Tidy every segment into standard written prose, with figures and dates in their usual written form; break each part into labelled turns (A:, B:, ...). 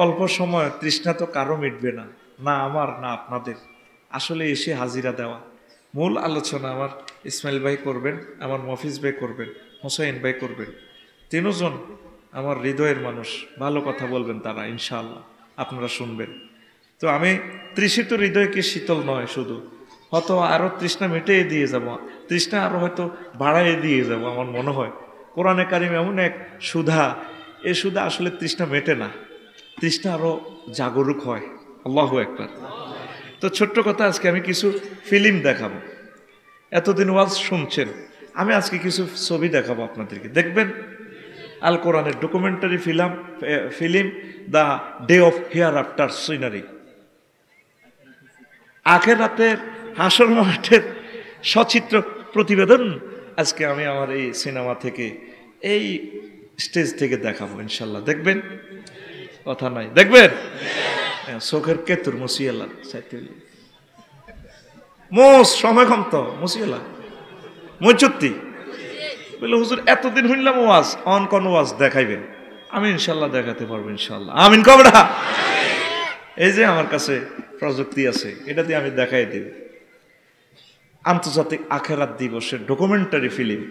A: অল্প সময় তৃষ্ণা তো কারো মিটবে না, না আমার না আপনাদের। আসলে এসে হাজিরা দেওয়া। মূল আলোচনা আমার ইসমাইল ভাই করবেন, আমার মফিজ ভাই করবেন, হোসাইন ভাই করবেন। তিনজন আমার হৃদয়ের মানুষ, ভালো কথা বলবেন তারা, ইনশাআল্লাহ আপনারা শুনবেন। তো আমি তৃষিত হৃদয় কি শীতল নয় শুধু, হয়তো আরও তৃষ্ণা মিটিয়ে দিয়ে যাব, তৃষ্ণা আরও হয়তো বাড়াইয়ে দিয়ে যাব। আমার মনে হয় কোরআনে কারিম এমন এক সুধা, এ সুধা আসলে তৃষ্ণা মেটে না, তৃষ্ণা আরও জাগরুক হয়। আল্লাহু আকবার। তো ছোট্ট কথা, আজকে আমি কিছু ফিল্ম দেখাবো। এতদিন ওয়াজ শুনছেন, আমি আজকে কিছু ছবি দেখাবো আপনাদেরকে, দেখবেন। আল কোরআনের documentary film the day of here after scenery, আখিরাতের হাসর মাঠের সচিত্র প্রতিবেদন আজকে আমি আমার এই সিনেমা থেকে, এই স্টেজ থেকে দেখাবো ইনশাল্লাহ। দেখবেন, কথা নাই, দেখবেন। চোখের কেতুর মুসিয়ালা মোস সময় কম তো মুসিয়ালা মজুতি বলে, হুজুর এতদিন শুনলাম ওয়াজ, অন কোন ওয়াজ দেখাইবেন? আমি ইনশাল্লাহ দেখাতে পারবো, ইনশাল্লাহ। আমিন কবরা। এই যে আমার কাছে প্রযুক্তি আছে, এটা দিয়ে আমি দেখাই দেব। আন্তর্জাতিক আখেরাত দিবসের ডকুমেন্টারি ফিল্ম।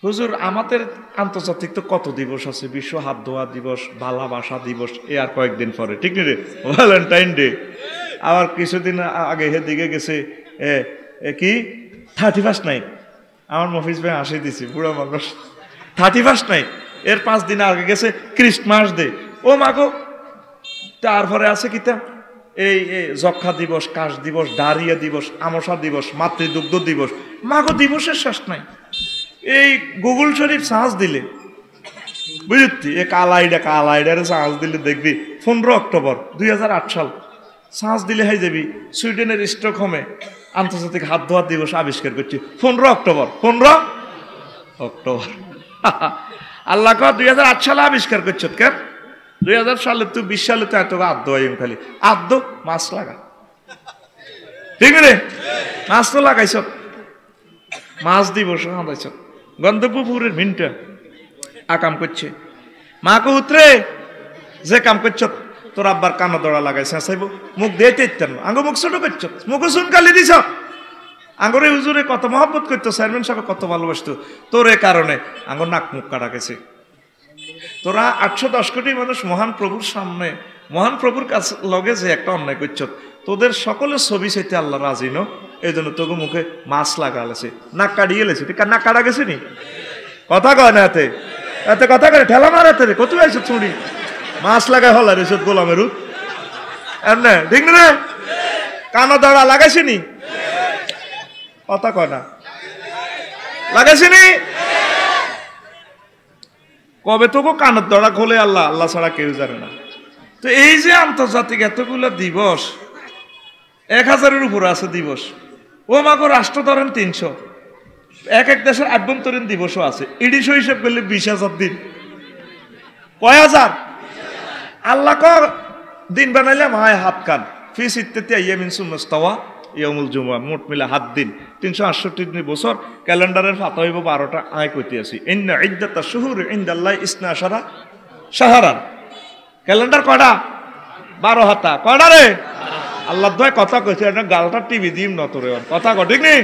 A: হুজুর আমাদের আন্তর্জাতিক তো কত দিবস আছে, বিশ্ব হাত ধোয়া দিবস, ভালোবাসা দিবস, এ আর কয়েকদিন পরে, ঠিক না রে, ভ্যালেন্টাইন ডে। আবার কিছুদিন আগে দিকে গেছে কি 31 নাইট। আমার মফিজ ভাই হাসি দিছি, বুড়া মানুষ। 31 নাইট, এর 5 দিন আগে গেছে ক্রিসমাস ডে। ও মাগো, তারপরে আছে কিতা এই যক্ষা দিবস, কাশ দিবস, ডায়রিয়া দিবস, আমসা দিবস, মাতৃদুগ্ধ দিবস। মাগো দিবসের শেষ নাই। এই গুগল শরীফ সার্চ দিলে বুঝতি, এ কালাইডারে সার্চ দিলে দেখবি 15 অক্টোবর 2008 সাল সার্চ দিলে হাই যাবি, সুইডেনের স্টকহোমে আন্তর্জাতিক হাত ধোয়া দিবস আবিষ্কার করছি 15 অক্টোবর। 15 অক্টোবর আল্লাহ 2008 সালে আবিষ্কার করছ কেন? 2000 সালে তুই 20 সালে তো এত হাত ধোয়াইম, খালি আদ্য মাছ লাগা, ঠিক রে? মাছ তো লাগাইছ, মাছ দিবস হাঁদাইছ। গন্ধপুরের মিনটা আকাম করছে, মাকে উতরে যে কাম করছ তোর আব্বার কানা দড়া লাগাইছে, চাইব মুখ দিয়ে চাইতেন আঙ্গ মুখ ছোট করছ, মুখ চুনকালি দিছ। আঙ্গরে হুজুরে কত মহব্বত করতো, চেয়ারম্যান সাহেব কত ভালোবাসতো, তোর এ কারণে আঙ্গর নাক মুখ কাটা গেছে। তোরা 810 কোটি মানুষ মহান প্রভুর সামনে, মহান প্রভুর কাছে লগে যে একটা অন্যায় করছ, তোদের সকলের ছবি চাইতে আল্লাহ রাজি ন, এই জন্য তোকে মুখে মাছ লাগালেছে, নাক কাটিয়ে লেছে। ঠিক নাক কাটা গেছে নি? কথা কয় না এতে, এতে কথা করে ঠেলা মারাতে রে, কত আইস ছুড়ি মাছ লাগাই হল রে সব গোলামের এমনি, ঠিক না? কানা দড়া লাগাইছিনি? কথা কয় না, লাগাইছিনি? কবে তোকে কানের দড়া খোলে আল্লাহ, আল্লাহ ছাড়া কেউ জানে না। তো এই যে আন্তর্জাতিক এতগুলো দিবস, 1000-এর উপরে আছে দিবস। ও মাগো, রাষ্ট্র ধরেন 300, এক এক দেশের আভ্যন্তরীণ দিবসও আছে। ইডিশো হিসেব করলে 20,000 দিন। কয় হাজার? আল্লাহ দিন বানাইলাম হায় হাত কান ফিস ইত্যাদি ইয়ামিন সুন্নস্তাওয়া ইয়ামুল জুমা, মোট মিলে 7 দিন, 368 বছর। ক্যালেন্ডারের ফাতা হইব 12টা। আয় কইতে আছি ইন্না ইদ্দাতা শুহুর ইনদাল্লাহি 12 শাহরান। ক্যালেন্ডার কয়টা? 12 হাতা। কয়টা রে? আল্লাহ দয় কথা কইছে, এটা গালটা টিভি দিম না তোরে, কথা কয় ঠিক নেই?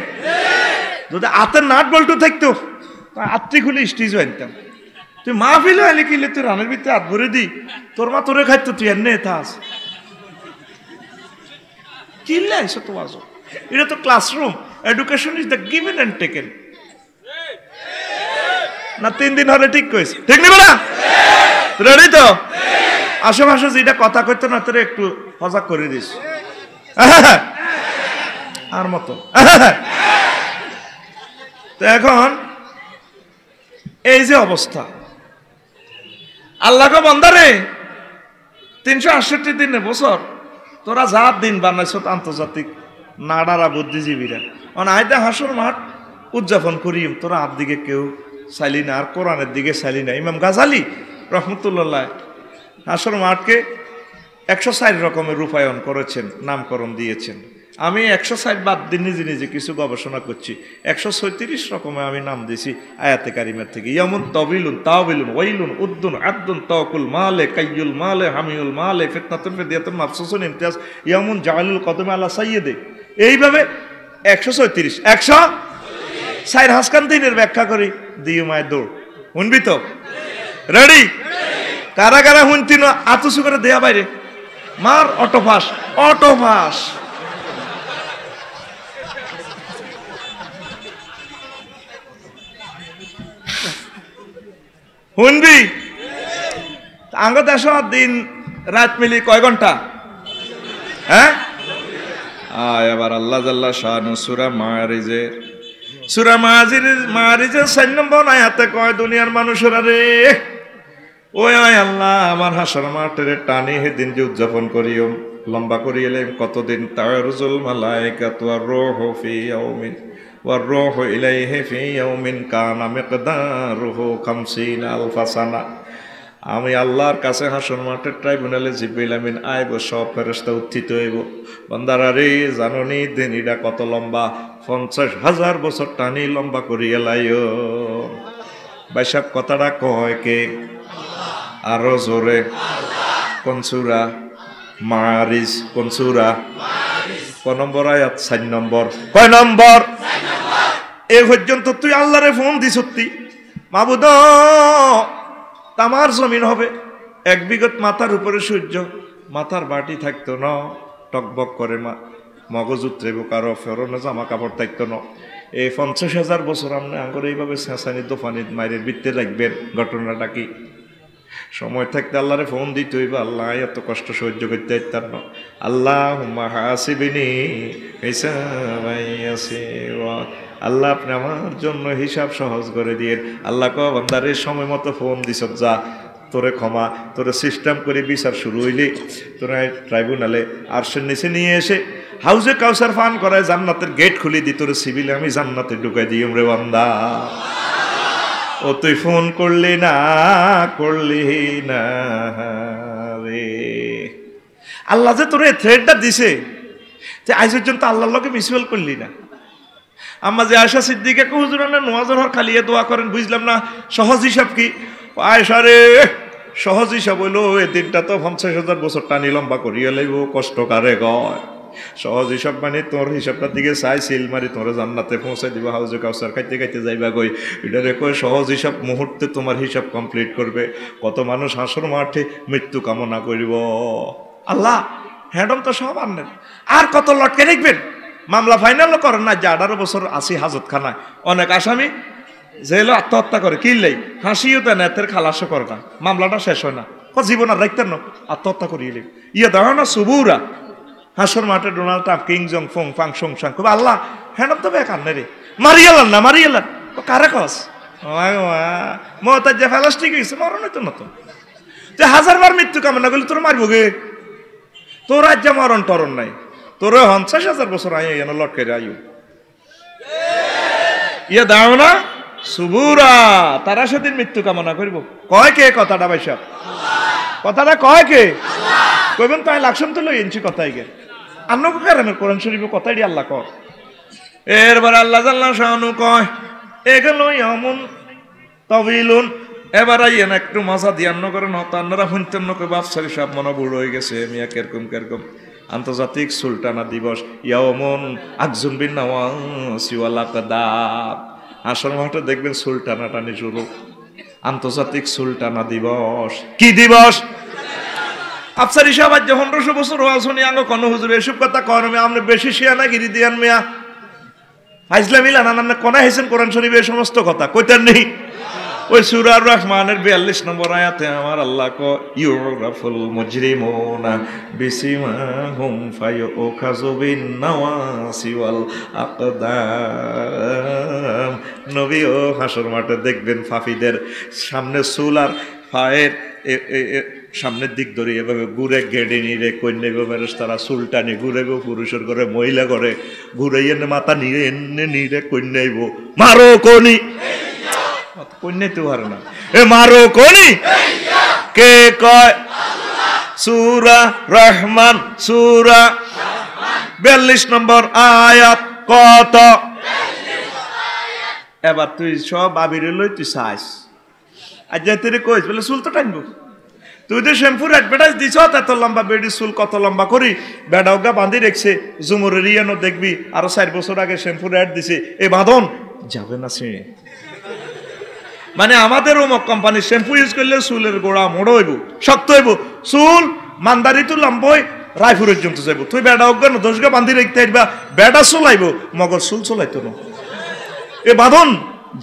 A: যদি হাতের নাট বল্টু থাকতো আত্মি খুলে স্টিজ আনতাম। তুই মাহফিল আইলে কিলে তুই রানের ভিতরে হাত ভরে দি, তোর মা তোরে খাইতো, তুই এনে থাস কিনলে আইসো তো আজো। এটা তো classroom, education is the given and taken. না 3 দিন হলে ঠিক কইস, ঠিক নেবে না? রেডি তো? আশেপাশে যেটা কথা কইতো না তোরে একটু হজাক করে দিস আর মতো। তো এখন এই যে অবস্থা, আল্লাহকে বন্দারে 368 দিনের বছর তোরা যা দিন বানাইছ আন্তর্জাতিক নাডারা বুদ্ধিজীবীরা, আয়দা হাসর মাঠ উদযাপন করিম, তোরা হাত দিকে কেউ চাইলি না, আর কোরআনের দিকে চাইলি না। ইমাম গাজালি রহমতুল্লাহ হাসর মাঠকে 104 রকমের রূপায়ণ করেছেন, নামকরণ দিয়েছেন। আমি 160 বাদ দিন নিজে নিজে কিছু গবেষণা করছি, 136 রকমের আমি নাম দিয়েছি আয়াতে কারিমার থেকে। ইয়ামুন তাবিলুন তাওবিলুন ওয়াইলুন উদ্দুন আদ্দুন তাওকুল মালে কাইয়ুল মালে হামিউল মালে ফিতনাতুন ফিদিয়াতুন মাফসুসুন ইমতিয়াজ ইয়ামুন জাআলুল কদম আলা সাইয়্যিদে। এইভাবে 136 104 হাসকান দিনের ব্যাখ্যা করি দিও মায় দৌড় শুনবি তো? রেডি? কারা কারা শুনতি না আতুসু করে দেয়া বাইরে মার অটোফাস অটোফাস। শুনবি? আঙ্গ দেশ দিন রাত মিলি কয় ঘন্টা? হ্যাঁ, এবার আল্লাহ জাল্লা শানু সূরা মারিজের 4 নম্বর আয়াতে কয়, দুনিয়ার মানুষেরা রে, ওই আল্লাহ আমার হাসর মাঠের টানি সেদিন যে উদযাপন করিও লম্বা করিলে কতদিন? তারজুল মালাইকাতু ওয়ার রূহু ফি ইয়াউমিন ওয়ার রূহু ইলাইহি ফি ইয়াউমিন কানা মিকদারুহু 50 আলফা সানা। আমি আল্লাহর কাছে হাসর মাঠের ট্রাইব্যুনালে জিবরিল আমিন আইব, সব ফেরেশতা উত্থিত হইব। বান্দারা রে, জাননি দিন এটা কত লম্বা? 50,000 বছর টানি লম্বা করিয়া লাইও। বাইসাব কথাটা কয় কে? আরো জোরে। কোন সূরা? মারিজ। কোন সূরা? ক নম্বর আয়াত? 4 নম্বর। কয় নম্বর? এ পর্যন্ত তুই আল্লাহরে ফোন দি সত্যি মাবুদ তামার জমিন হবে 1 বিঘত মাথার উপরে সূর্য, মাথার বাটি থাকতো না, টকবক করে মগজ উতরেব, কারো ফেরনো জামা কাপড় থাকতো না। এই 50,000 বছর আপনি আঙ্গর এইভাবে চেঁচানি দোফানি মাইরের বৃত্তে লাগবেন। ঘটনাটা কি? সময় থাকতে আল্লাহরে ফোন দিতে হইব, আল্লাহ এত কষ্ট সহ্য করতে পারতাম না, আল্লাহুম্মা হাসিবিনি হিসাবান ইয়াসীরা, আল্লাহ আপনি আমার জন্য হিসাব সহজ করে দিয়ে। আল্লাহ কয় বান্দারে সময় মতো ফোন দিছ, যা তোরে ক্ষমা, তোরে সিস্টেম করে বিচার শুরু হইলি, তোরা ট্রাইব্যুনালে আরশের নিচে নিয়ে এসে হাউজে কাউসার পান করায় জান্নাতের গেট খুলে দি, তোরে সিভিলে আমি জান্নাতে ঢুকাই দিই রে বান্দা। ও তুই ফোন করলি না রে, আল্লাহ যে তোর এই থ্রেডটা দিছে যে আজ পর্যন্ত আল্লাহর লোকে মিসওয়েল করলি না। আম্মা যে আয়েশা সিদ্দিকা হুজুর না নওয়াজের হর খালিয়ে দোয়া করেন, বুঝলাম না সহজ হিসাব কি? আয়েশা রে, সহজ হিসাব হইলো এই দিনটা তো 50,000 বছর টানি লম্বা করিয়া লাইব, কষ্ট কারে গয়। সহজ হিসাব মানে তোর হিসাবটার দিকে চাই সিল মারি তোর জান্নাতে পৌঁছাই দিব, হাউজে কাউসার খাইতে খাইতে যাইবা গই। এটারে কয় সহজ হিসাব, মুহূর্তে তোমার হিসাব কমপ্লিট করবে। কত মানুষ হাসর মাঠে মৃত্যু কামনা করিব। আল্লাহ হ্যাডম তো সব আনলেন, আর কত লটকে দেখবেন? মামলা ফাইনালও করেন না, যে 18 বছর 80 হাজতখানায়। অনেক আসামি জেলে আত্মহত্যা করে, কিনলেই হাসিও দেয় না, এতের খালাসও করে না, মামলাটা শেষ হয় না, জীবন আর রাখতেন না, আত্মহত্যা করিয়ে ইয়ে দেওয়া না সুবুরা। হাসর মাঠে ডোনাল্ড ট্রাম্প কিং জং ফং ফাং সং সাং খুব আল্লাহ হ্যাডম তো বেকার নে রে, মারিয়ালান না মারিয়ালান কারে কস মতার যে ফেলাস্টিক হয়েছে মরণ হইতো না তো, যে 1000 বার মৃত্যু কামনা করলে তোর মারবো গে, তোর আজ যে মরণ টরণ নাই, তোর 50,000 বছর আই এনে লটকে আয়ু ইয়ে দাও না সুবুরা, তারা সেদিন মৃত্যু কামনা করব। কয় কে কথাটা ভাইসা? কথাটা কয় কে? কইবেন তাই লাকসাম তো লই এনছি কথাই গে আন্নকো কারণে কোরআন শরীফে কথাই দি আল্লাহ কয়। এরবার আল্লাহ জাল্লা শানু কয় এগুলো এমন তবিলুন। এবার আইয়েন একটু মজা দিয়ে আন্ন করেন, আপনারা শুনতেন না কই বাপসারি সব মনে বুড়ো হয়ে গেছে মিয়া কেরকম কেরকম। আন্তর্জাতিক সুলতানা দিবস ইয়ামুন আকজুম বিন নাওয়াসি ওয়াল আকদাব। আসল মাঠে দেখবেন সুলতানা টানি শুরু। আন্তর্জাতিক সুলতানা দিবস কি দিবস? আফসারি সাহেব আজ 1500 বছর ওয়াজ শুনি আঙ্গ কোন হুজুর এসব কথা কন মে আপনি বেশি শিয়ানা গিরি দিয়ান মিয়া ফাইজলা মিলা না আপনি কোনা হেসেন কোরআন শরীফে এই সমস্ত কথা কইতেন নেই। ওই সূরা আর রহমানের 42 নম্বর আয়াতে আমার আল্লাহ কো ইউরাফুল মুজরিমুনা বিসিমাহুম ফায়ুখাযু বিন নাওয়াসি ওয়াল আকদাম। নবী ও হাসর মাঠে দেখবেন ফাফিদের সামনে চুল আর পায়ের সামনের দিক ধরে এভাবে ঘুরে গেড়ে নিয়ে কন্যা বেশ তারা চুলটানি ঘুরেব, পুরুষের ঘরে মহিলা ঘরে ঘুরে এনে মাথা নিয়ে এনে নিয়ে কন্যাইব মারো কনি কন্যাইতে পারে না এ মারো কনি কে কয়? সূরা রহমান সূরা 42 নম্বর আয়াত কত? এবার তুই সব আবিরে লই তুই চাইস আজ যাই তুই কইস বলে চুল তো টানবো। তুই তো শ্যাম্পুর অ্যাডভার্টাইজ দিছ এত লম্বা বেডি চুল কত লম্বা করি বেডাওগা বাঁধি রেখছে জুমুরের ইয়ানো দেখবি আরো 4 বছর আগে শ্যাম্পুর অ্যাড দিছে এই বাঁধন যাবে না ছিঁড়ে। মানে আমাদের অমুক কোম্পানির শ্যাম্পু ইউজ করলে চুলের গোড়া মোড়ো হইব শক্ত হইব চুল মানদারি তো লম্বই রায়পুরের জন্য যাইব তুই বেডাওগা দশগা বাঁধি রেখতে আসবা বেডা চলাইব মগর চুল চলাইতো না এ বাঁধন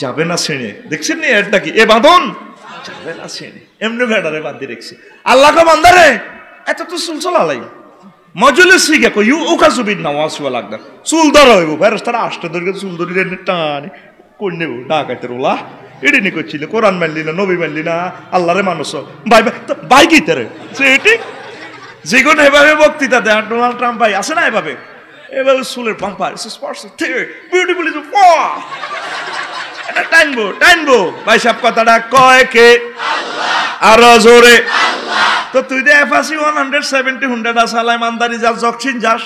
A: যাবে না ছিঁড়ে। দেখছেন নি অ্যাডটা কি? এ বাঁধন যাবে না ছিঁড়ে এমনি বেড়ারে বাঁধি রেখছে আল্লাহকে বান্দারে এত তো চুল চলালাই মজলে শিখে কই উকা সুবিদ না ওয়াসুয়া লাগদা চুল ধরা হইব ফেরেশতারা আষ্টে ধরে চুল ধরে টানে কোন নেব ডাকাইতে রোলা এডি নি করছিল কোরআন মানলি না নবী মানলি না আল্লাহরে মানুষ ভাই ভাই কি তারে সেটি যেগুন এভাবে বক্তৃতা দেয় ডোনাল্ড ট্রাম্প ভাই আছে না এভাবে চুলের পাম্পার বিউটিফুল ইজ টাইনবো টাইনবো ভাই সব কথাটা কয় কে? আরো জোরে। তো তুই দে এফাসি 170 হুন্ডাটা সালাই মানদারি যা জকসিন যাস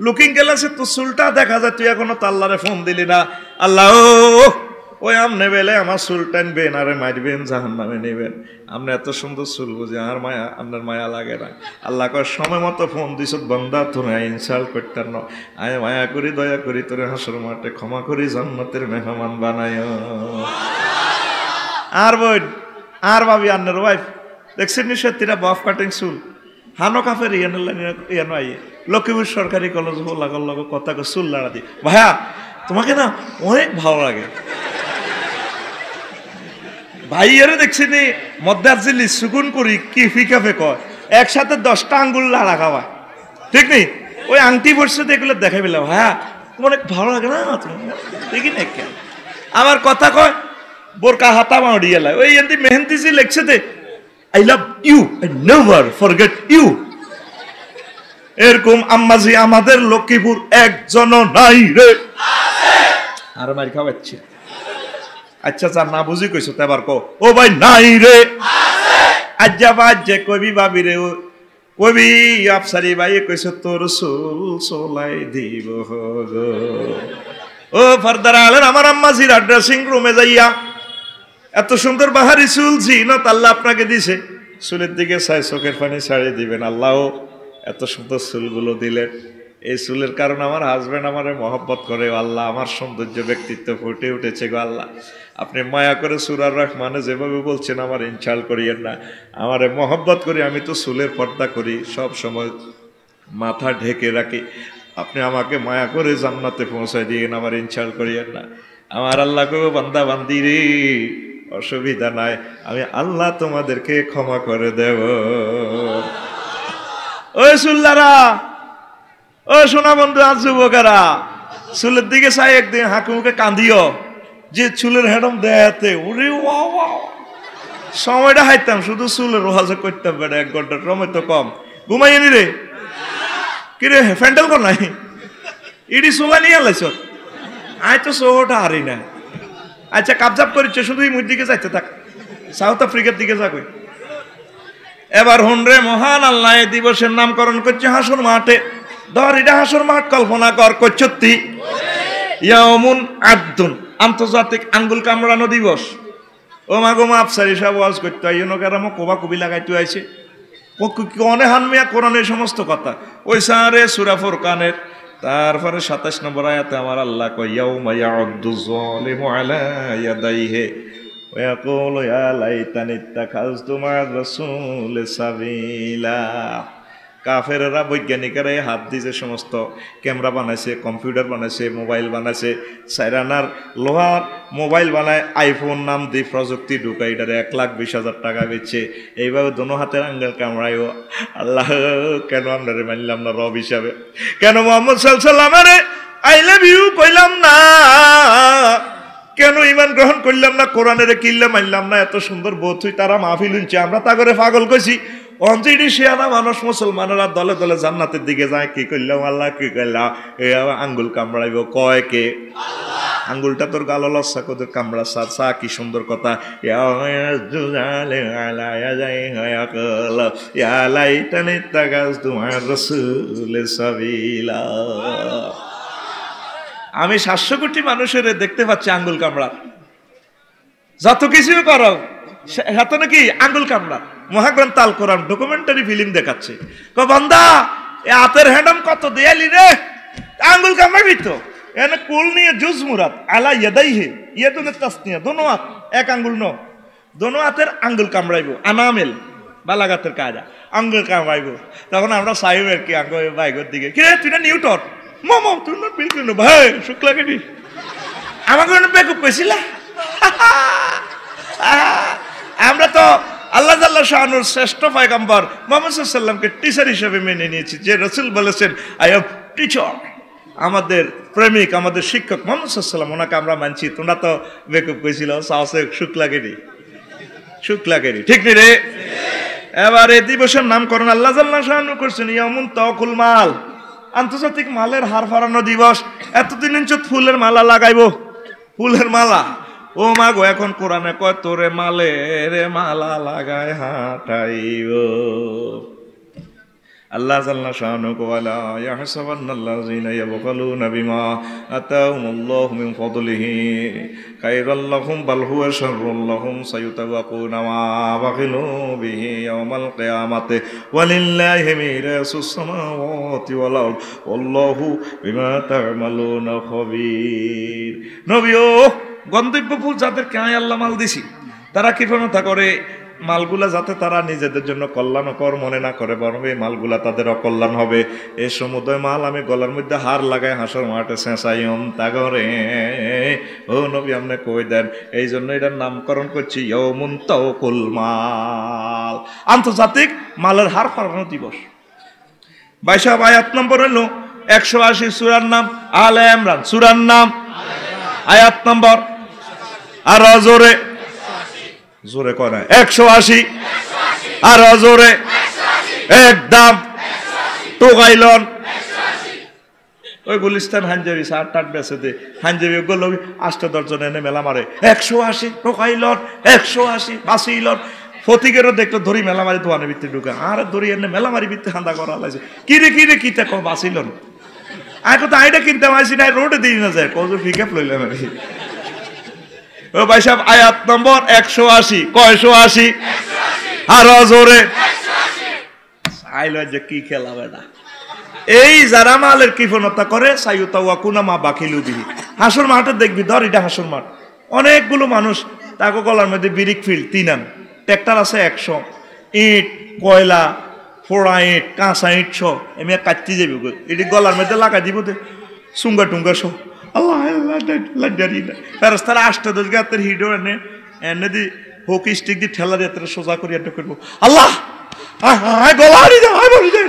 A: লুকিং গ্লাসে তো চুলটা দেখা যায় তুই এখনো তো আল্লাহরে ফোন দিলি না আল্লাহ ওই আমনে বেলে আমার চুল টানবেন আরে মারবেন জাহান্নামে নেবেন আপনি এত সুন্দর চুল বুঝে আর মায়া আপনার মায়া লাগে না আল্লাহ কয় সময় মতো ফোন দিছ বন্দা তোর ইনসাল্ট করতেন না আমি মায়া করি দয়া করি তোর হাসর মাঠে ক্ষমা করি জান্নাতের মেহমান বানায়। আর বোন আর ভাবি আন্নার ওয়াইফ দেখছেন নি সত্যিরা বফ কাটিং চুল হানো কাফের ইয়ানো আইয়ে লক্ষ্মীপুর সরকারি কলেজ লাগল লগ কথা চুল লাড়া দি ভাইয়া তোমাকে না অনেক ভালো লাগে ভাইয়ারে দেখছি নি মদ্দার জিল্লি সুকুন করি কি ফিকা ফেক একসাথে 10টা আঙ্গুল লাড়া খাওয়া ঠিক নেই ওই আংটি পড়ছে এগুলো দেখাই পেলাম ভাইয়া তোমার অনেক ভালো লাগে না দেখি না কেন আমার কথা কয় বোরকা হাতা মাড়ি গেল ওই এমনি মেহেন্দি জি লেখছে দে I love you I never forget you এরকম আম্মাজি আমাদের লক্ষ্মীপুর একজনও নাই রে আর মার খাওয়াচ্ছে আচ্ছা যা না বুঝি কইছো তো এবার কো ও ভাই নাই রে আজ্জা বাজ্জে কবি ভাবি রে কবি আফসারি ভাই কইছো তোর চুল চলাই দিব ও ফারদার আলেন আমার আম্মাজির ড্রেসিং রুমে যাইয়া এত সুন্দর বাহারি চুল জিনত আল্লাহ আপনাকে দিছে চুলের দিকে চাই চোখের পানি ছাড়িয়ে দিবেন আল্লাহ এত সুন্দর চুলগুলো দিলেন এই চুলের কারণে আমার হাজবেন্ড আমারে মহব্বত করে আল্লাহ আমার সৌন্দর্য ব্যক্তিত্ব ফুটে উঠেছে গো আল্লাহ আপনি মায়া করে সূরার রহমানে যেভাবে বলছেন আমার ইনশাল করিয়েন না আমারে মহব্বত করি আমি তো চুলের পর্দা করি সব সময় মাথা ঢেকে রাখি আপনি আমাকে মায়া করে জান্নাতে পৌঁছায় দিয়েন আমার ইনশাল করিয়েন না আমার আল্লাহ কো বান্দা বান্দি রে অসুবিধা নাই আমি আল্লাহ তোমাদেরকে ক্ষমা করে দেব। ওই সুল্লারা ও সোনা বন্ধু আজ যুবকেরা চুলের দিকে চাই একদিন হাঁকু মুখে কান্দিও যে চুলের হেডম দেয়াতে ওরে সময়টা হাইতাম শুধু চুলের রোহাজে করতাম বেড়া 1 ঘন্টার সময় তো কম ঘুমাইয়ে নি রে কিরে ফ্যান্ডেল কর নাই ইডি চুলা নিয়ে আলাইছ আয় তো শোটা হারি না আচ্ছা কাবজাব করেছে শুধু মুর দিকে যাইতে থাক সাউথ আফ্রিকার দিকে যাবে এবার হনরে মহান আল্লাহ দিবসের নামকরণ করছে হাসর মাঠে ধর এটা হাসর মাঠ কল্পনা কর করছত্তি ইয়াউমুন আদুন আন্তর্জাতিক আঙ্গুল কামড়ানো দিবস ও মা গো আফসারি সাহেব ওয়াজ করতে আইনো কারামো কোবা কবি লাগাইতে আইছে কোনে হানমিয়া কোরআনের সমস্ত কথা ওই সারে সূরা ফুরকানের তারপরে 27 নম্বর আয়াতে আমার আল্লাহ কয় ইয়াউমা ইয়াউদ্দু যালিমু আলা ইয়াদাইহি ওয়া ইয়াকুলু ইয়া লাইতানি ইত্তাখাযতু মা'আর রাসূলি সাবিলা কাফেররা বৈজ্ঞানিকরা হাত দিয়ে সমস্ত ক্যামেরা বানাইছে কম্পিউটার বানাইছে মোবাইল বানাইছে সাইরানার লোহার মোবাইল বানায় আইফোন নাম দিয়ে প্রযুক্তি ঢুকাই এটারে 1,20,000 টাকা বেচছে এইভাবে দোনো হাতের আঙ্গেল কামড়াইও আল্লাহ কেন আপনারে মানলাম না রব হিসাবে কেন মোহাম্মদ সাল্লাল্লাহু আলাইহি আই লাভ ইউ কইলাম না কেন ঈমান গ্রহণ করলাম না কোরআনের কিল্লা মানলাম না এত সুন্দর বোধ হই তারা মাহফিল হইছে আমরা তা করে পাগল কইছি অঞ্জিডি শিয়ানা মানুষ মুসলমানেরা দলে দলে জান্নাতের দিকে যায় কি করলাম আল্লাহ কি করলাম আঙ্গুল কামড়াইব কয় কে আল্লাহ আঙ্গুলটা তোর গালো লস্যা কোদের কামড়া সা সা কি সুন্দর কথা আমি 700 কোটি মানুষের দেখতে পাচ্ছি আঙ্গুল কামড়া যত কিছু করো এত নাকি আঙ্গুল কামড়া মহাগ্রন্থ আল কোরআন ডকুমেন্টারি ফিল্ম দেখাচ্ছে বান্দা এ হাতের হ্যান্ডম কত দেয়ালি রে আঙ্গুল কামড়াবি তো এনে কুল নিয়ে জুজ মুরাদ আলা ইয়াদাইহি ইয়াদুন তাসনিয়া দোনো হাত এক আঙ্গুল ন দোনো হাতের আঙ্গুল কামড়াইবো আনামেল বালাগাতের কায়দা আঙ্গুল কামড়াইবো তখন আমরা সাহেবের কি আঙ্গুল বাইকের দিকে কি রে তুই না নিউটন মামা তুই না বিলকুল ভাই শুক্লা কেটি আমাকে বেকুব পেছিলা আমরা তো আল্লাহ তাআলা শানুর শ্রেষ্ঠ পয়গম্বর মুহাম্মদ সাল্লাল্লাহু আলাইহি ওয়াসাল্লামকে টিচার হিসেবে মেনে নিয়েছি যে রাসূল বলেছেন আই এম টিচার আমাদের প্রেমিক আমাদের শিক্ষক মুহাম্মদ সাল্লাল্লাহু আলাইহি ওয়াসাল্লাম ওনাকে আমরা মানছি তোমরা তো বেকুব কইছিল সাহসে শুক্লা কেটি ঠিক নি রে এবার এই দিবসের নামকরণ আল্লাহ তাআলা শানু করছেন ইয়ামুন তাওকুল মাল আন্তর্জাতিক মালের হার ফারানো দিবস এতদিন ইঞ্চত ফুলের মালা লাগাইবো ফুলের মালা ও মা গো এখন কোরআনে কয় তোরে মালের মালা লাগায় হাঁটাইব আল্লাহ জাল্লা শানুহু ওয়ালা ইয়াহসাবান্নাল্লাযিনা ইয়াবখালুনা বিমা আতাহুমুল্লাহু মিন ফাদলিহি খায়রাল লাহুম বাল হুয়া শাররুল লাহুম সায়ুতাওয়াকুনা মা বাখিলু বিহি ইয়াওমাল কিয়ামাতি ওয়ালিল্লাহি মিরাসুস সামাওয়াতি ওয়াল আরদ ওয়াল্লাহু বিমা তা'মালুনা খাবীর নবীও গন্তব্য ফুল যাদেরকে আমি আল্লাহ মাল দিছি তারা কৃপণতা করে মালগুলা যাতে তারা নিজেদের জন্য কল্যাণকর মনে না করে বরং এই মালগুলা তাদের অকল্যাণ হবে এই সমুদয় মাল আমি গলার মধ্যে হার লাগাই হাসর মাঠে চেঁচাইম তাগরে ও নবী আপনি কই দেন এই জন্য এটার নামকরণ করছি ইয়াউমুন তাওকুল মাল আন্তর্জাতিক মালের হার ফারানো দিবস 22 আয়াত নম্বর হলো 180 সূরার নাম আলে ইমরান সূরার নাম আয়াত নম্বর আর জোরে জোরে করে 180 আর জোরে একদম টোকাইলন ওই গুলিস্তান হাঞ্জাবি 8 বেছে দে হাঞ্জাবি গুলো 8-10 জন এনে মেলা মারে 180 টোকাইলন 180 বাসিলন ফতিকেরও দেখতো ধরি মেলা মারি দোয়ানের ভিতরে ঢুকে আর ধরি এনে মেলা মারি ভিতরে হান্দা করা লাগছে কিরে কিতে কো বাসিলন আই কত আইডা কিনতে মাইছি না রোডে দিই না যায় কত পিকআপ লইলাম আমি ও ভাই সাহেব আয়াত নম্বর 180 কয়শো 80 আর জোরে 180 আইলো যে কি খেলা বেটা এই যারা মালের কৃপণতা করে সায়ুতাওয়াকুনা মা বাখিলু বিহি হাসর মাঠে দেখবি ধর এটা হাসর মাঠ অনেকগুলো মানুষ তাকে গলার মধ্যে বিরিক ফিল্ড তিনান ট্রাক্টর আছে 100 ইট কয়লা ফোড়া ইট কাঁচা ইট সহ এমনি কাটতে যাবি এটি গলার মধ্যে লাগা দিব দে সুঙ্গা টুঙ্গা সহ আল্লাহ ফেরস্তারা 8-10 গাতের হিডো এনে দি হোকি স্টিক দিয়ে ঠেলা দিয়ে সোজা করি একটা করবো আল্লাহ গলা হারি যা বলি দে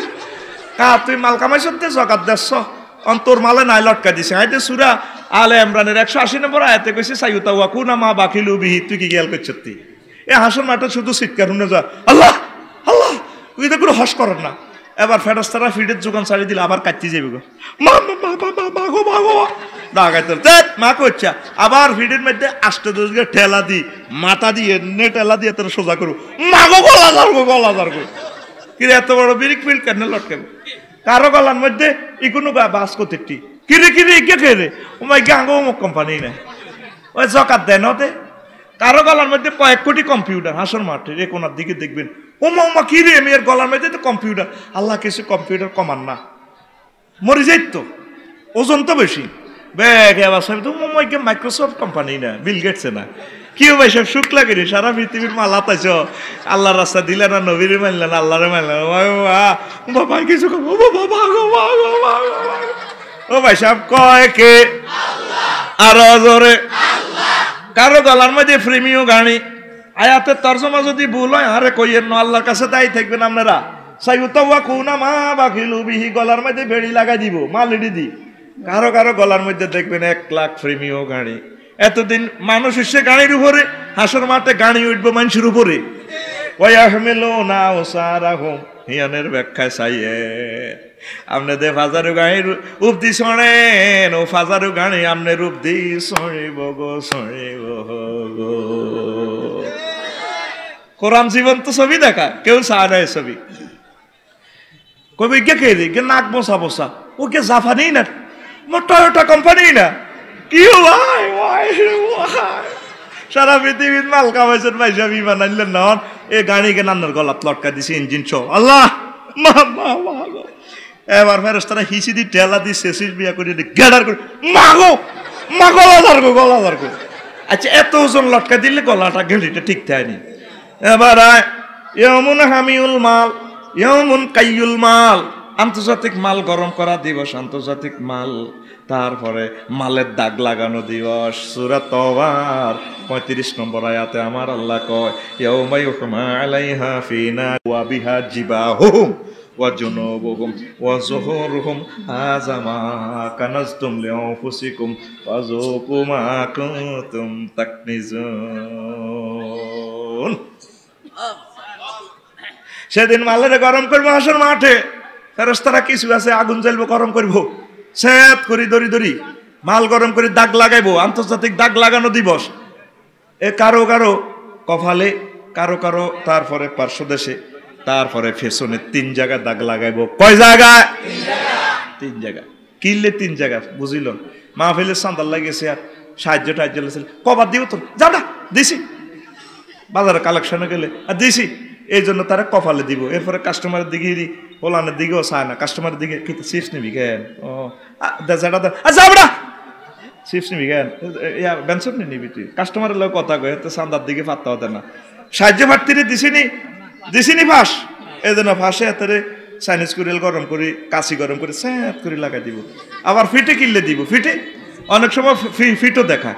A: তুই মাল কামাইছ জগাত দেশ অন্তর মালে নাই লটকা দিছে আইতে সুরা আলে ইমরানের 180 নম্বর আয়াতে কইছে সায়ুতাওয়াকুনা মা বাখিলু বিহি তুই কি গেল করছিস তুই এ হাসর মাঠে শুধু চিৎকার শুনে যা আল্লাহ আল্লাহ তুই তো কোনো হস করেন না এবার ফেরস্তারা ফিডের যোগান ছাড়ি দিলে আবার কাটতে যাবি গো মা করছে আবার ফিডের মধ্যে 8-10 ঠেলা দি মাথা দিয়ে ঠেলা দিয়ে তোর সোজা করবো মাগো গলা যারগো কিরে এত বড় বিরিক ফিল্ড কেন লটকাবে কারো গলার মধ্যে ই কোনো বাস করতে কিরে ইকে খেয়ে ও মাই গাঙ্গো অমুক কোম্পানি নাই ওই জকাত দেন ওতে কারো গলার মধ্যে কয়েক কোটি কম্পিউটার হাসর মাঠে রে কোনার দিকে দেখবেন ওমা কি রে মেয়ের গলার মধ্যে তো কম্পিউটার আল্লাহ কিছু কম্পিউটার কমান না মরে যাই তো ওজন তো বেশি ব্যাগ এবার সব তো মাইক্রোসফট কোম্পানি না বিল গেটসে না কি ভাই সব সুখ লাগে রে সারা পৃথিবীর মাল হাতাইছ আল্লাহর রাস্তা দিলে না নবীর মানলেন আল্লাহরে মানলেন বাবা কিছু ও ভাই সব কয় কে আর জোরে কারো গলার মধ্যে প্রেমীয় গাড়ি আয়াতের তর্জমা যদি ভুল হয় আরে কইয়েন না আল্লাহর কাছে দায়ী থাকবেন আপনারা সায়ুতাওয়াকুনা মা বাখিলু বিহি গলার মধ্যে বেড়ি লাগাই দিব মালিডি দি কারো গলার মধ্যে দেখবেন 1 লাখ প্রেমীয় গাড়ি এতদিন মানুষ এসে গাড়ির উপরে হাসর মাঠে গাড়ি উঠবো মানুষের উপরে ওয়াহমিলুনা ওসারাহুম হিয়ানের ব্যাখ্যা চাইয়ে আমনে দে ফাজারু গাড়ির উপদি শোনেন ও ফাজারু গাড়ি আমনে উপদি শোনিব গো কোরআন জীবন্ত ছবি দেখা কেউ চায় না ছবি কবি কে কে রে কে নাক বসা বসা ও কে জাপানি না টয়োটা কোম্পানি না কি ভাই ভাই সারা পৃথিবীর মাল কামাইছেন ভাই সব ইমান আনলেন না এ গাড়িকে নান্নার গলাত লটকা দিছে ইঞ্জিন ছ আল্লাহ এবার ফেরেশতারা হিসি দি টেলা দি শেষিস বিয়া করে গেডার করে মাগো মা গলাদার গো আচ্ছা এত ওজন লটকা দিলে গলাটা গেলিটা ঠিক থাকেনি এবার ইয়ামুন হামিউল মাল ইয়ামুন কাইয়ুল মাল আন্তর্জাতিক মাল গরম করা দিবস আন্তর্জাতিক মাল তারপরে মালের দাগ লাগানো দিবস সূরা তওবার 35 নম্বর আয়াতে আমার আল্লাহ কয় ইয়াউমা ইউহমা আলাইহা ফিনা ওয়া বিহা জিবাহুম ওয়া জুনুবুহুম ওয়া যুহুরুহুম হাযা মা কানাজতুম লিআনফুসিকুম ফাযুকু মা কুনতুম তাকনিজুন সেদিন মালের গরম করবো হাসর মাঠে ফেরেশতারা কিছু আছে আগুন জ্বালবো গরম করবো সেত করি দড়ি মাল গরম করে দাগ লাগাইবো আন্তর্জাতিক দাগ লাগানো দিবস এ কারো কারো কপালে কারো কারো তারপরে পার্শ্বদেশে তারপরে ফেশনে 3 জায়গা দাগ লাগাইবো কয় জায়গায় 3 জায়গা কিনলে 3 জায়গা বুঝিল মাহফিলের সান্দাল লাগিয়েছে আর সাহায্য টাহায্য কবার দিব তো যাও না দিছি বাজারে কালেকশনে গেলে আর দিছি এই জন্য তারা কপালে দিব এরপরে কাস্টমারের দিকে পোলানের দিকেও চায় না কাস্টমারের দিকে কিন্তু চিপস নিবি কেন ও যাও না চিপস নিবি কেন বেঞ্চন নিবি তুই কাস্টমারের লোক কথা কয়ে তো সান্দার দিকে পাত্তা হতে না সাহায্য ভাটতিরে দিছিনি ফাঁস এই জন্য ফাঁসে হাতে চাইনিজ কুরিয়াল গরম করি কাশি গরম করে স্যাঁত করে লাগাই দিব আবার ফিটে কিনলে দিব ফিটে অনেক সময় ফিটও দেখায়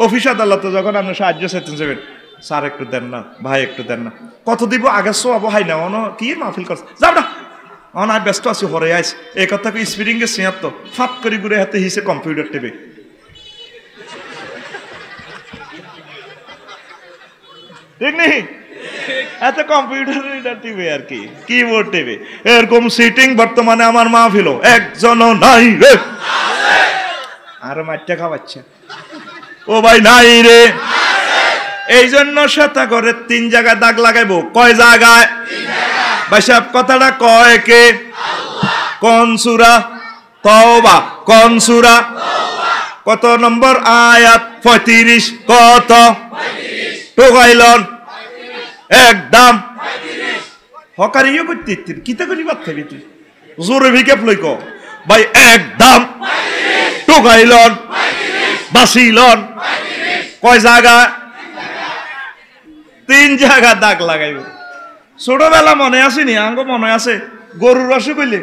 A: অফিস আদালতে যখন আপনি সাহায্য চাইতেন যাবেন স্যার একটু দেন না ভাই একটু দেন না কত দিব আগে সব হাই না অন কি মাহফিল করছে যাও না অন আর ব্যস্ত আছি হরে আইস এই কথা কি স্পিরিং এর সিয়াত তো ফাট করে ঘুরে হাতে হিসে কম্পিউটার টেবে ঠিক নেই এত কম্পিউটার টিভি আর কি কিবোর্ড টিভি এরকম সিটিং বর্তমানে আমার মাহফিল একজনও নাই রে আর মাইটা খাওয়াচ্ছে ও ভাই নাই রে এই জন্য সেটা করে 3 জায়গায় দাগ লাগাইবো কয় জায়গায় ভাই সাহেব কথাটা কয় কে কোন সূরা তওবা কোন সূরা কত নম্বর আয়াত 35 কত 35 টোগাইলন একদম 35 হকারিও করতে কিতা করি বাত খাবি তুই জোরে ভিকে লইক ভাই একদম 35 টোগাইলন 35 বাসিলন 35 কয় জায়গা 3 জায়গা দাগ লাগাইব ছোটবেলা মনে আসেনি আঙ্গ মনে আছে গরুর রসে কইলে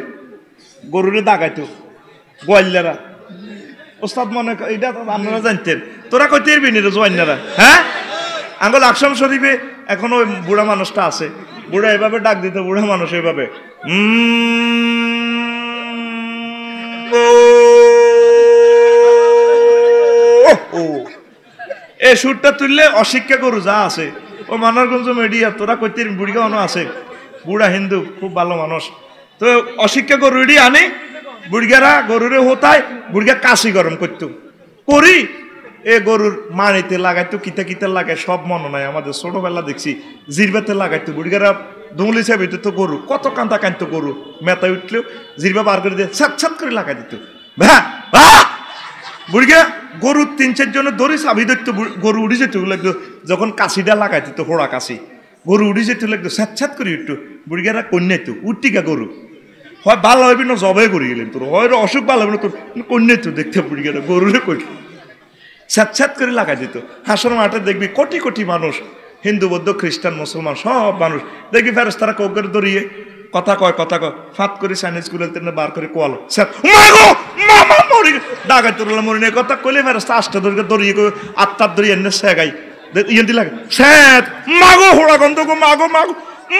A: গরুরে দাগাইতো গোয়াল্লারা ওস্তাদ মনে এটা আপনারা জানতেন তোরা কইতে পারবি নি জোয়ান্নারা হ্যাঁ আঙ্গ লাকসাম শরীফে এখন ওই বুড়া মানুষটা আছে বুড়া এভাবে ডাক দিত বুড়া মানুষ এভাবে এ সুরটা তুললে অশিক্ষা গরু যা আছে ও মানারগঞ্জ মিডিয়া তোরা কইতে বুড়িগা অন আছে বুড়া হিন্দু খুব ভালো মানুষ তো অশিক্ষা গরু রেডি আনে বুড়িগারা গরুরে হতায় বুড়িগা কাশি গরম করতো করি এ গরুর মানিতে লাগাইতো কিতা কিতা লাগাই সব মনে নাই আমাদের ছোটবেলা দেখছি জিরবাতে লাগাইতো বুড়িগারা দুমলি চাবি তো গরু কত কান্দা কান্দতো গরু মেতায় উঠলেও জিরবা বার করে দিয়ে ছাত করে লাগাই দিত বুড়িগা গরু 3-4 জনের ধরে চাবি ধরতো গরু উড়ি যেত লাগতো যখন কাশিটা লাগাই দিত হোড়া কাশি গরু উড়ি যেত লাগতো স্যাঁত করে উঠতো বুড়িগারা কন্যাইতো উঠটিকা গরু হয় ভালো হইবি না জবে করে গেলেন তোর হয় অসুখ ভালো হবে না তোর কন্যাইতো দেখতে বুড়িগারা গরুরে কই স্যাঁত করে লাগাই দিত হাসর মাঠে দেখবি কোটি কোটি মানুষ হিন্দু বৌদ্ধ খ্রিস্টান মুসলমান সব মানুষ দেখবি ফেরেশতারা কোকের দড়িয়ে কথা কয় ফাত করে চাইনিজ গুলো বার করে কোয়ালো মামা মরি ডাকাই তোর মরি না কথা কইলে ফেরেশতা আষ্টা ধরে দড়িয়ে আত্মার দড়িয়ে এনে সেগাই ইয়েন্দি লাগে স্যাত মাগো হোড়া গন্ধ গো মাগো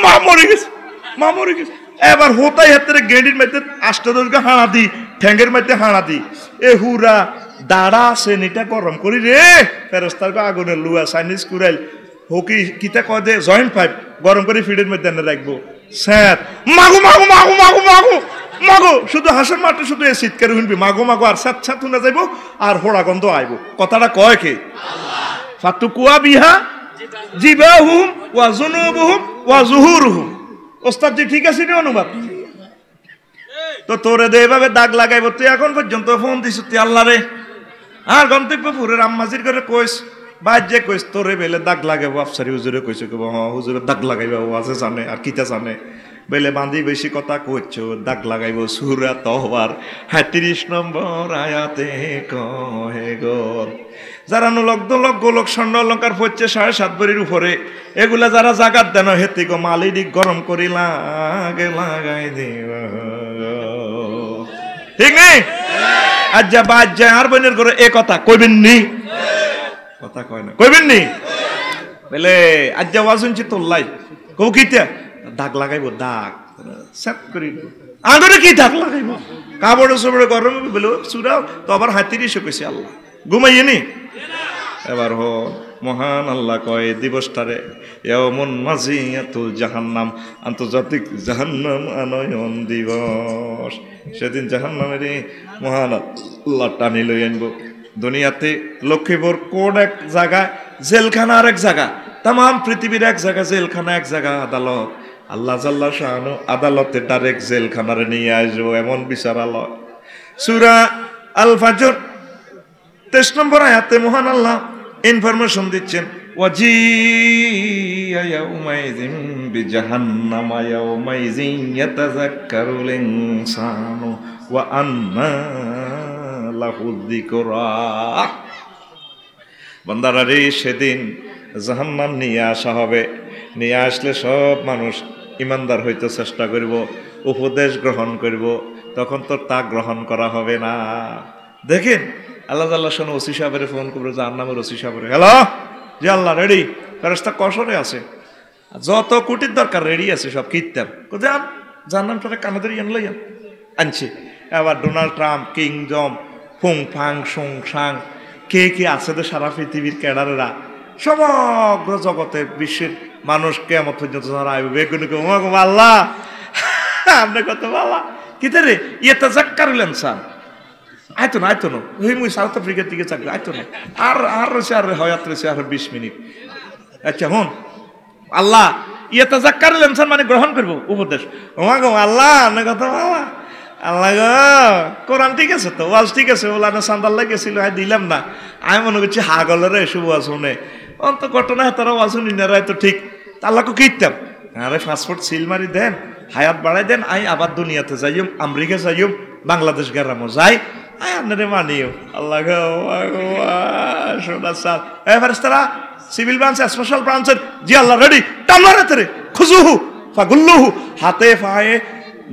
A: মা মরে গেছে এবার হোতাই হাতের গেন্ডির মধ্যে আষ্টা ধরে হাঁড়া দি ঠ্যাঙ্গের মধ্যে হাঁড়া দি এ হুরা দাঁড়া আছে নিটা গরম করি রে ফেরেশতার আগুনের লুয়া চাইনিজ কুড়াইল হকি কিতা কয় দে জয়েন্ট পাইপ গরম করে ফিডের মধ্যে এনে রাখবো স্যার মাগো মাগো মাগো মাগো মাগো মাগো শুধু হাসের মাঠে শুধু এই শীতকারে শুনবি মাগো মাগো আর স্যাত স্যাত শুনে যাইব আর হোড়া গন্ধ আইব কথাটা কয় কে ফাতুকুয়া বিহা জিবাহুম ওয়া জুনুবুহুম ওয়া জুহুরুহুম ওস্তাদ জি ঠিক আছে নি অনুবাদ তো তোরে দে এভাবে দাগ লাগাইব তুই এখন পর্যন্ত ফোন দিছ তুই আল্লাহ রে আর গন্তব্যপুরের আম্মাজির করে কইস বাজ্যে কইস তোরে বেলে দাগ লাগাবো আফসারি হুজুরে কইছে কব হ্যাঁ হুজুরে দাগ লাগাইবা ও আছে জানে আর কিতা জানে বেলে বাঁধি বেশি কথা কইছো দাগ লাগাইব সূরা তওবার ৩৭ নম্বর আয়াতে কহে গো যারা লক গোলক স্বর্ণ অলঙ্কার পড়ছে ৭.৫ ভরির উপরে এগুলা যারা জাগাত দেন হেতে গো মালিক গরম করি লাগে লাগাই দিব ঠিক নেই আজ্জা বাজ্জা আর বোনের করে এ কথা কইবেন নি কথা কয় না কইবেন নি বলে আজ্জা ওয়াজ শুনছি তোল্লাই কও কিটা দাগ লাগাইব দাগ সেট করি আঙ্গুরে কি দাগ লাগাইব কাপড় সবড়ে গরম বলে সুরাও তো আবার ৩৭ কইছে আল্লাহ ঘুমাইয়ে নি এবার হো মহান আল্লাহ কয় দিবসটারে ইয়াউমুন মাজিয়াতুল জাহান্নাম আন্তর্জাতিক জাহান্নাম আনয়ন দিবস সেদিন জাহান্নামের মহান আল্লাহ টানি লই আনব দুনিয়াতে লক্ষ্মীপুর কোন এক জায়গা জেলখানা আর এক জায়গা তাম পৃথিবীর এক জায়গা জেলখানা এক জায়গা আদালত আল্লাহ জাল্লা শাহানু আদালতে ডাইরেক্ট জেলখানার নিয়ে আসবো এমন বিচারালয় সূরা আল ফাজর ২৩ নম্বর আয়াতে মহান আল্লাহ ইনফরমেশন দিচ্ছেন ওয়াজিয়া ইয়াউমাইযিন বিজাহান্নামা ইয়াউমাইযিন ইয়াতাযাক্কারুল ইনসানু ওয়া আন্না লাহু যিকরা বান্দারা রে সেদিন জাহান্নাম নিয়ে আসা হবে নিয়ে আসলে সব মানুষ ইমানদার হইতে চেষ্টা করব উপদেশ গ্রহণ করব তখন তো তা গ্রহণ করা হবে না দেখেন আল্লাহ আল্লাহ শোনো ওসি সাহেবের ফোন করবো জাহান্নামের ওসি সাহেবের হ্যালো জি আল্লাহ রেডি ফেরেশতা কসরে আছে যত কোটির দরকার রেডি আছে সব কিতাব কোথায় জাহান্নামটা কানে ধরে আনলাই আনছে এবার ডোনাল্ড ট্রাম্প কিংজম ফুং ফাং সুং সাং কে কে আছে তো সারা পৃথিবীর ক্যাডারেরা সমগ্র জগতের বিশ্বের মানুষ কেমন পর্যন্ত যারা আইবে আল্লাহ আপনি কত বালা কিতে রে ইয়েটা জাক্কারুলেন স্যার আইতো না মুই সাউথ আফ্রিকার দিকে চাকরি আইতো না আর রয়েছে আর হয়াত রয়েছে আর 20 মিনিট আচ্ছা হন আল্লাহ ইয়েটা জাক্কারুলেন স্যার মানে গ্রহণ করবো উপদেশ আল্লাহ আপনি কত বালা আল্লাহ গো কোরআন ঠিক আছে তো ওয়াজ ঠিক আছে ওলা না সান্দাল্লা গেছিল দিলাম না আমি মনে করছি হাগলের এসব ওয়াজ শুনে অন্ত ঘটনা তারা ওয়াজ শুনি না তো ঠিক আল্লাহকে কিতাম আরে পাসপোর্ট সিল মারি দেন হায়াত বাড়াই দেন আই আবার দুনিয়াতে যাইম আমেরিকা যাইম বাংলাদেশ গেরামো যাই আই আপনারে মানিও আল্লাহ গো সোনা সাল এ ফেরেশতারা সিভিল ব্রাঞ্চ স্পেশাল ব্রাঞ্চের জি আল্লাহ রেডি টামলারে তেরে খুজুহু ফাগুল্লুহু হাতে পায়ে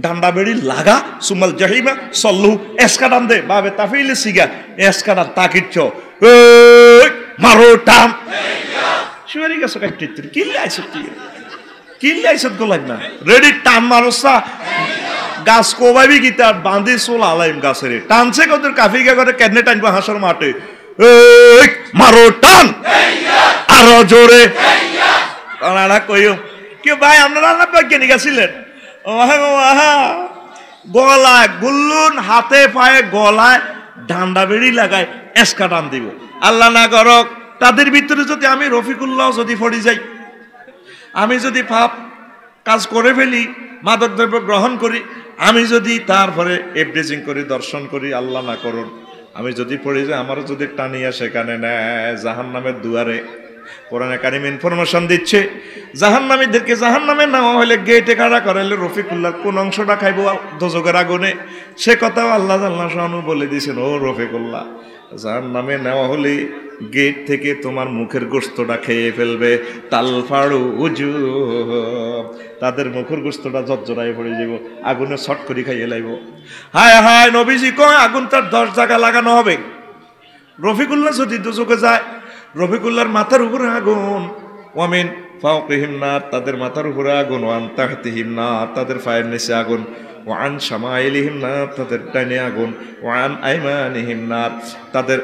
A: ডান্ডা বেড়ি লাগা সুমাল জাহিমা সল্লু এসকাডান দে বাবে তাফিলে সিগা এসকাডান তাকিচ্ছ ওই মারো টাম শুয়ারি গেছো কাটতে কিল্লে আইছত গোলাই না রেডি টান মারসা গাছ কোবাবি গিতা বাঁধি সোল আলাইম গাছের টানছে কত কাফিগা করে কেনে টানবো হাসর মাঠে ওই মারো টান আরো জোরে কানাডা কইও কি ভাই আপনারা না বৈজ্ঞানিক আছিলেন গলায় গুল্লুন হাতে পায়ে গলায় ডান্ডা বেড়ি লাগায় এসকা টান দিব আল্লাহ না করক তাদের ভিতরে যদি আমি রফিকুল্লাহ যদি পড়ি যাই আমি যদি পাপ কাজ করে ফেলি মাদক দ্রব্য গ্রহণ করি আমি যদি তারপরে এভরিথিং করি দর্শন করি আল্লাহ না করুন আমি যদি পড়ি যাই আমারও যদি টানিয়া সেখানে নেয় জাহান্নামের দুয়ারে কোরআনে কারিম ইনফরমেশন দিচ্ছে জাহান্নামীদেরকে জাহান্নামে নেওয়া হলে গেটে কারা করাইলে রফিকুল্লাহ কোন অংশটা খাইব দোজকের আগুনে সে কথাও আল্লাহ শানু বলে দিয়েছেন ও রফিকুল্লাহ জাহান্নামে নেওয়া হলে গেট থেকে তোমার মুখের গোস্তটা খেয়ে ফেলবে তালফাড়ু উজু তাদের মুখের গোস্তটা জর্জরায় পড়ে যাব আগুনে শর্ট করে খাইয়ে লাইব হায় হায় নবীজি কয় আগুন তার 10 জায়গা লাগানো হবে রফিকুল্লাহ যদি দোজকে যায় রফিকুল্লাহর মাথার উপরে আগুন ওয়ামিন ফাওকিহিম নার তাদের মাথার উপরে আগুন ওয়ান তাহতিহিম নার তাদের পায়ের নিচে আগুন ওয়া আন শামাইলিহিম নার, তাদের ডাইনে আগুন, ওয়া আন আইমানিহিম নার, তাদের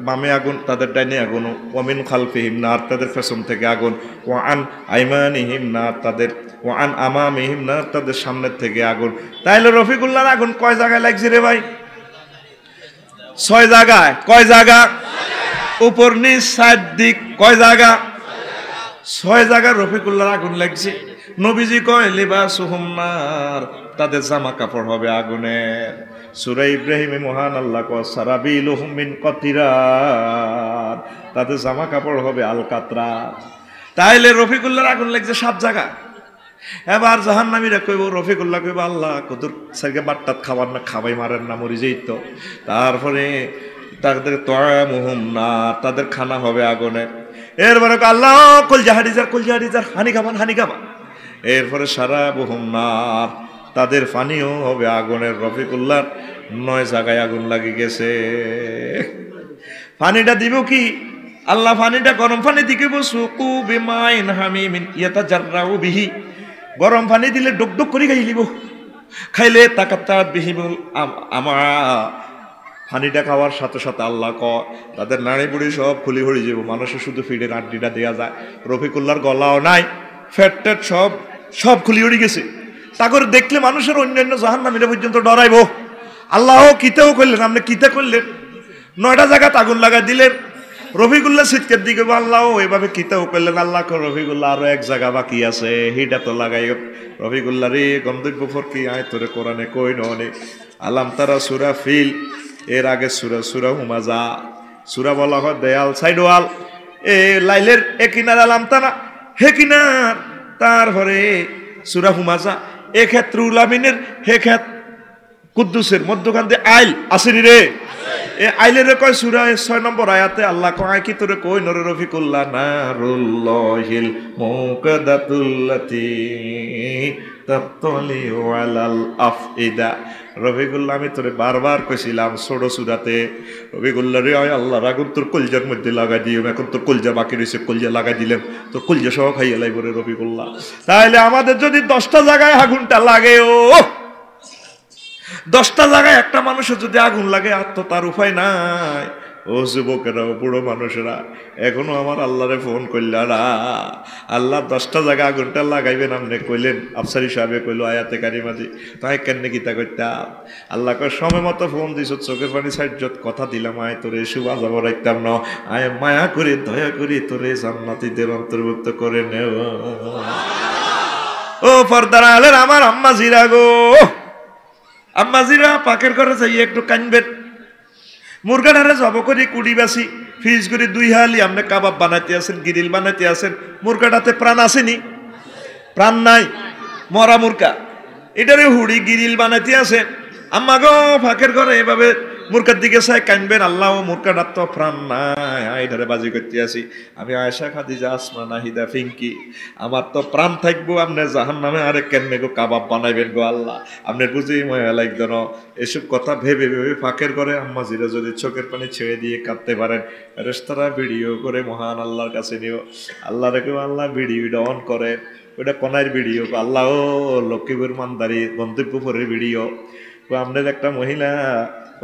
A: বামে আগুন, তাদের ডাইনে আগুন, ওয়া মিন খালফিহিম নার, তাদের পেছন থেকে আগুন, ওয়া আন আইমানিহিম নার, তাদের ওয়া আন আমামিহিম নার, তাদের সামনের থেকে আগুন। তাইলে রফিকুল্লাহর আগুন কয় জায়গায় লাগছে রে ভাই? 6 জায়গায়। কয় জায়গা? উপর নিচ 7 দিক। কয় জায়গা? 6 জায়গা রফিকুল্লাহর আগুন লাগছে। নবীজি কয় লিবাসুহুম নার, তাদের জামা কাপড় হবে আগুনের। সূরা ইব্রাহিমে মহান আল্লাহ কয় সারাবিলুহুম মিন কাতিরাত, তাদের জামা কাপড় হবে আলকাতরাত। তাইলে রফিকুল্লাহর আগুন লাগছে 7 জায়গা। এবার জাহান্নামীরা কইব, রফিকুল্লাহ কইব আল্লাহ কদর সাইকে বাট্টাত খাবার না, খাবাই মারেন না, মরি যাই তো। তারপরে তাদের তোয়ামুহুম নার, তাদের খানা হবে আগুনে। এরপরে আল্লাহ কলজা হারিজার, কলজা হারিজার, হানি খাবান, হানি খাবান। এরপরে সারাবুহুম নার, তাদের পানিও হবে আগুনের। রফিকুল্লাহর 9 জায়গায় আগুন লাগি গেছে। পানিটা দিব কি? আল্লাহ পানিটা গরম পানি দিকে সুকু বিমাইন হামিমিন ইয়াতাজাররাউ বিহি, গরম পানি দিলে ডুক ডুক করে খাইলিব, খাইলে তাকাত্তাত বিহিবুল আমার পানিটা খাওয়ার সাথে সাথে আল্লাহ তাদের নাড়ি বুড়ি সব খুলি হয়ে যাব। মানুষের শুধু ফিডের আড্ডিটা দেওয়া যায়, রফিকুল্লাহর গলাও নাই, ফ্যাট ট্যাট সব সব খুলি হয়ে গেছে। তারপরে দেখলে মানুষের অন্যান্য জাহান্নামীরা পর্যন্ত ডরাইব। আল্লাহ কিতেও করলেন, আপনি কিতে করলেন? 9টা জায়গায় আগুন লাগা দিলেন। রফিকুল্লাহ সিটকের দিকে আল্লাহ এভাবে কিতেও করলেন। আল্লাহ রফিকুল্লাহ আরো 1 জায়গা বাকি আছে, হিটা তো লাগাই। রফিকুল্লাহ রে গন্তব্য ফরকি আয় তোরে কোরআনে কই ননে আলাম তারা সূরা ফিল, এর আগে সূরা হুমাজা। সূরা বলা হয় দেয়াল, সাইড ওয়াল। এ লাইলের এ কিনার আলাম তারা, হে কিনার। তারপরে সূরা হুমাজা, এ ক্ষেত্রে উলামিনের, হে ক্ষেত কুদ্দুসের মধ্যখান দিয়ে আইল আসেনি রে। এ আইলের কয় সূরা 6 নম্বর আয়াতে আল্লাহ কয় কি তোরে কই নরে রফিকুল্লাহ নারুল্লাহিল মুকাদাতুল্লাতি তাতলিউ আলাল আফইদা। রফিকুল্লাহ আমি তোরে বারবার কইছিলাম ছোট সূরাতে, রফিকুল্লাহ রে আল্লাহর আগুন তোর কলজার মধ্যে লাগাই দিও। এখন তোর কলজা বাকি রয়েছে, কলজা লাগাই দিলাম, তোর কলজা সহ খাইয়ে লাইব রে রফিকুল্লাহ। তাহলে আমাদের যদি 10টা জায়গায় আগুনটা লাগে, ও 10টা জায়গায় একটা মানুষের যদি আগুন লাগে আর তো তার উপায় নাই। ও যুবকেরা, ও বুড়ো মানুষেরা, এখনো আমার আল্লাহরে ফোন করলারা, আল্লাহ 10টা জায়গায় আগুনটা লাগাইবেন আপনি কইলেন। আফসারি সাহেবে কইল আয়াতে কারিমাজি, তাই কেন গীতা করতাম। আল্লাহ কয় সময় মতো ফোন দিছ, চোখের পানি সাইডত কথা দিলাম, আয় তোরে শুভা যাব রাখতাম না, আয় মায়া করে দয়া করে তোরে জান্নাতীদের অন্তর্ভুক্ত করে নেও। ও পর্দার আলের আমার আম্মা জিরা গো, আম্মাজিরা পাকের ঘরে যাই একটু কানবেন। মুরগাটারে জব করে কুড়ি বাসি ফ্রিজ করে 2 হালি আপনি কাবাব বানাইতে আছেন, গিরিল বানাইতে আছেন। মুরগাটাতে প্রাণ আসেনি? প্রাণ নাই, মরা মুরগা। এটারে হুড়ি গিরিল বানাইতে আছেন। আম্মা গো ফাঁকের ঘরে এভাবে মুরগার দিকে চাই কানবেন, আল্লাহ মুরগাটার তো প্রাণ নাই, এটারে বাজি করতে আসি আমি আয়েশা খাদিজা আসমা নাহিদা ফিঙ্কি, আমার তো প্রাণ থাকবো, আপনি জাহান্নামে আরে কেমনে গো কাবাব বানাইবেন গো আল্লাহ, আপনি বুঝি ময়া লাগতো না। এসব কথা ভেবে ভেবে ফাঁকের ঘরে আম্মা জিরা যদি চোখের পানি ছেড়ে দিয়ে কাঁদতে পারেন, রেস্তারা ভিডিও করে মহান আল্লাহর কাছে নিও। আল্লাহ রেখে আল্লাহ ভিডিওটা অন করে, ওইটা কোনার ভিডিও, আল্লাহ ও লক্ষ্মীপুর মানদারি গন্তব্যপুরের ভিডিও। আপনার একটা মহিলা,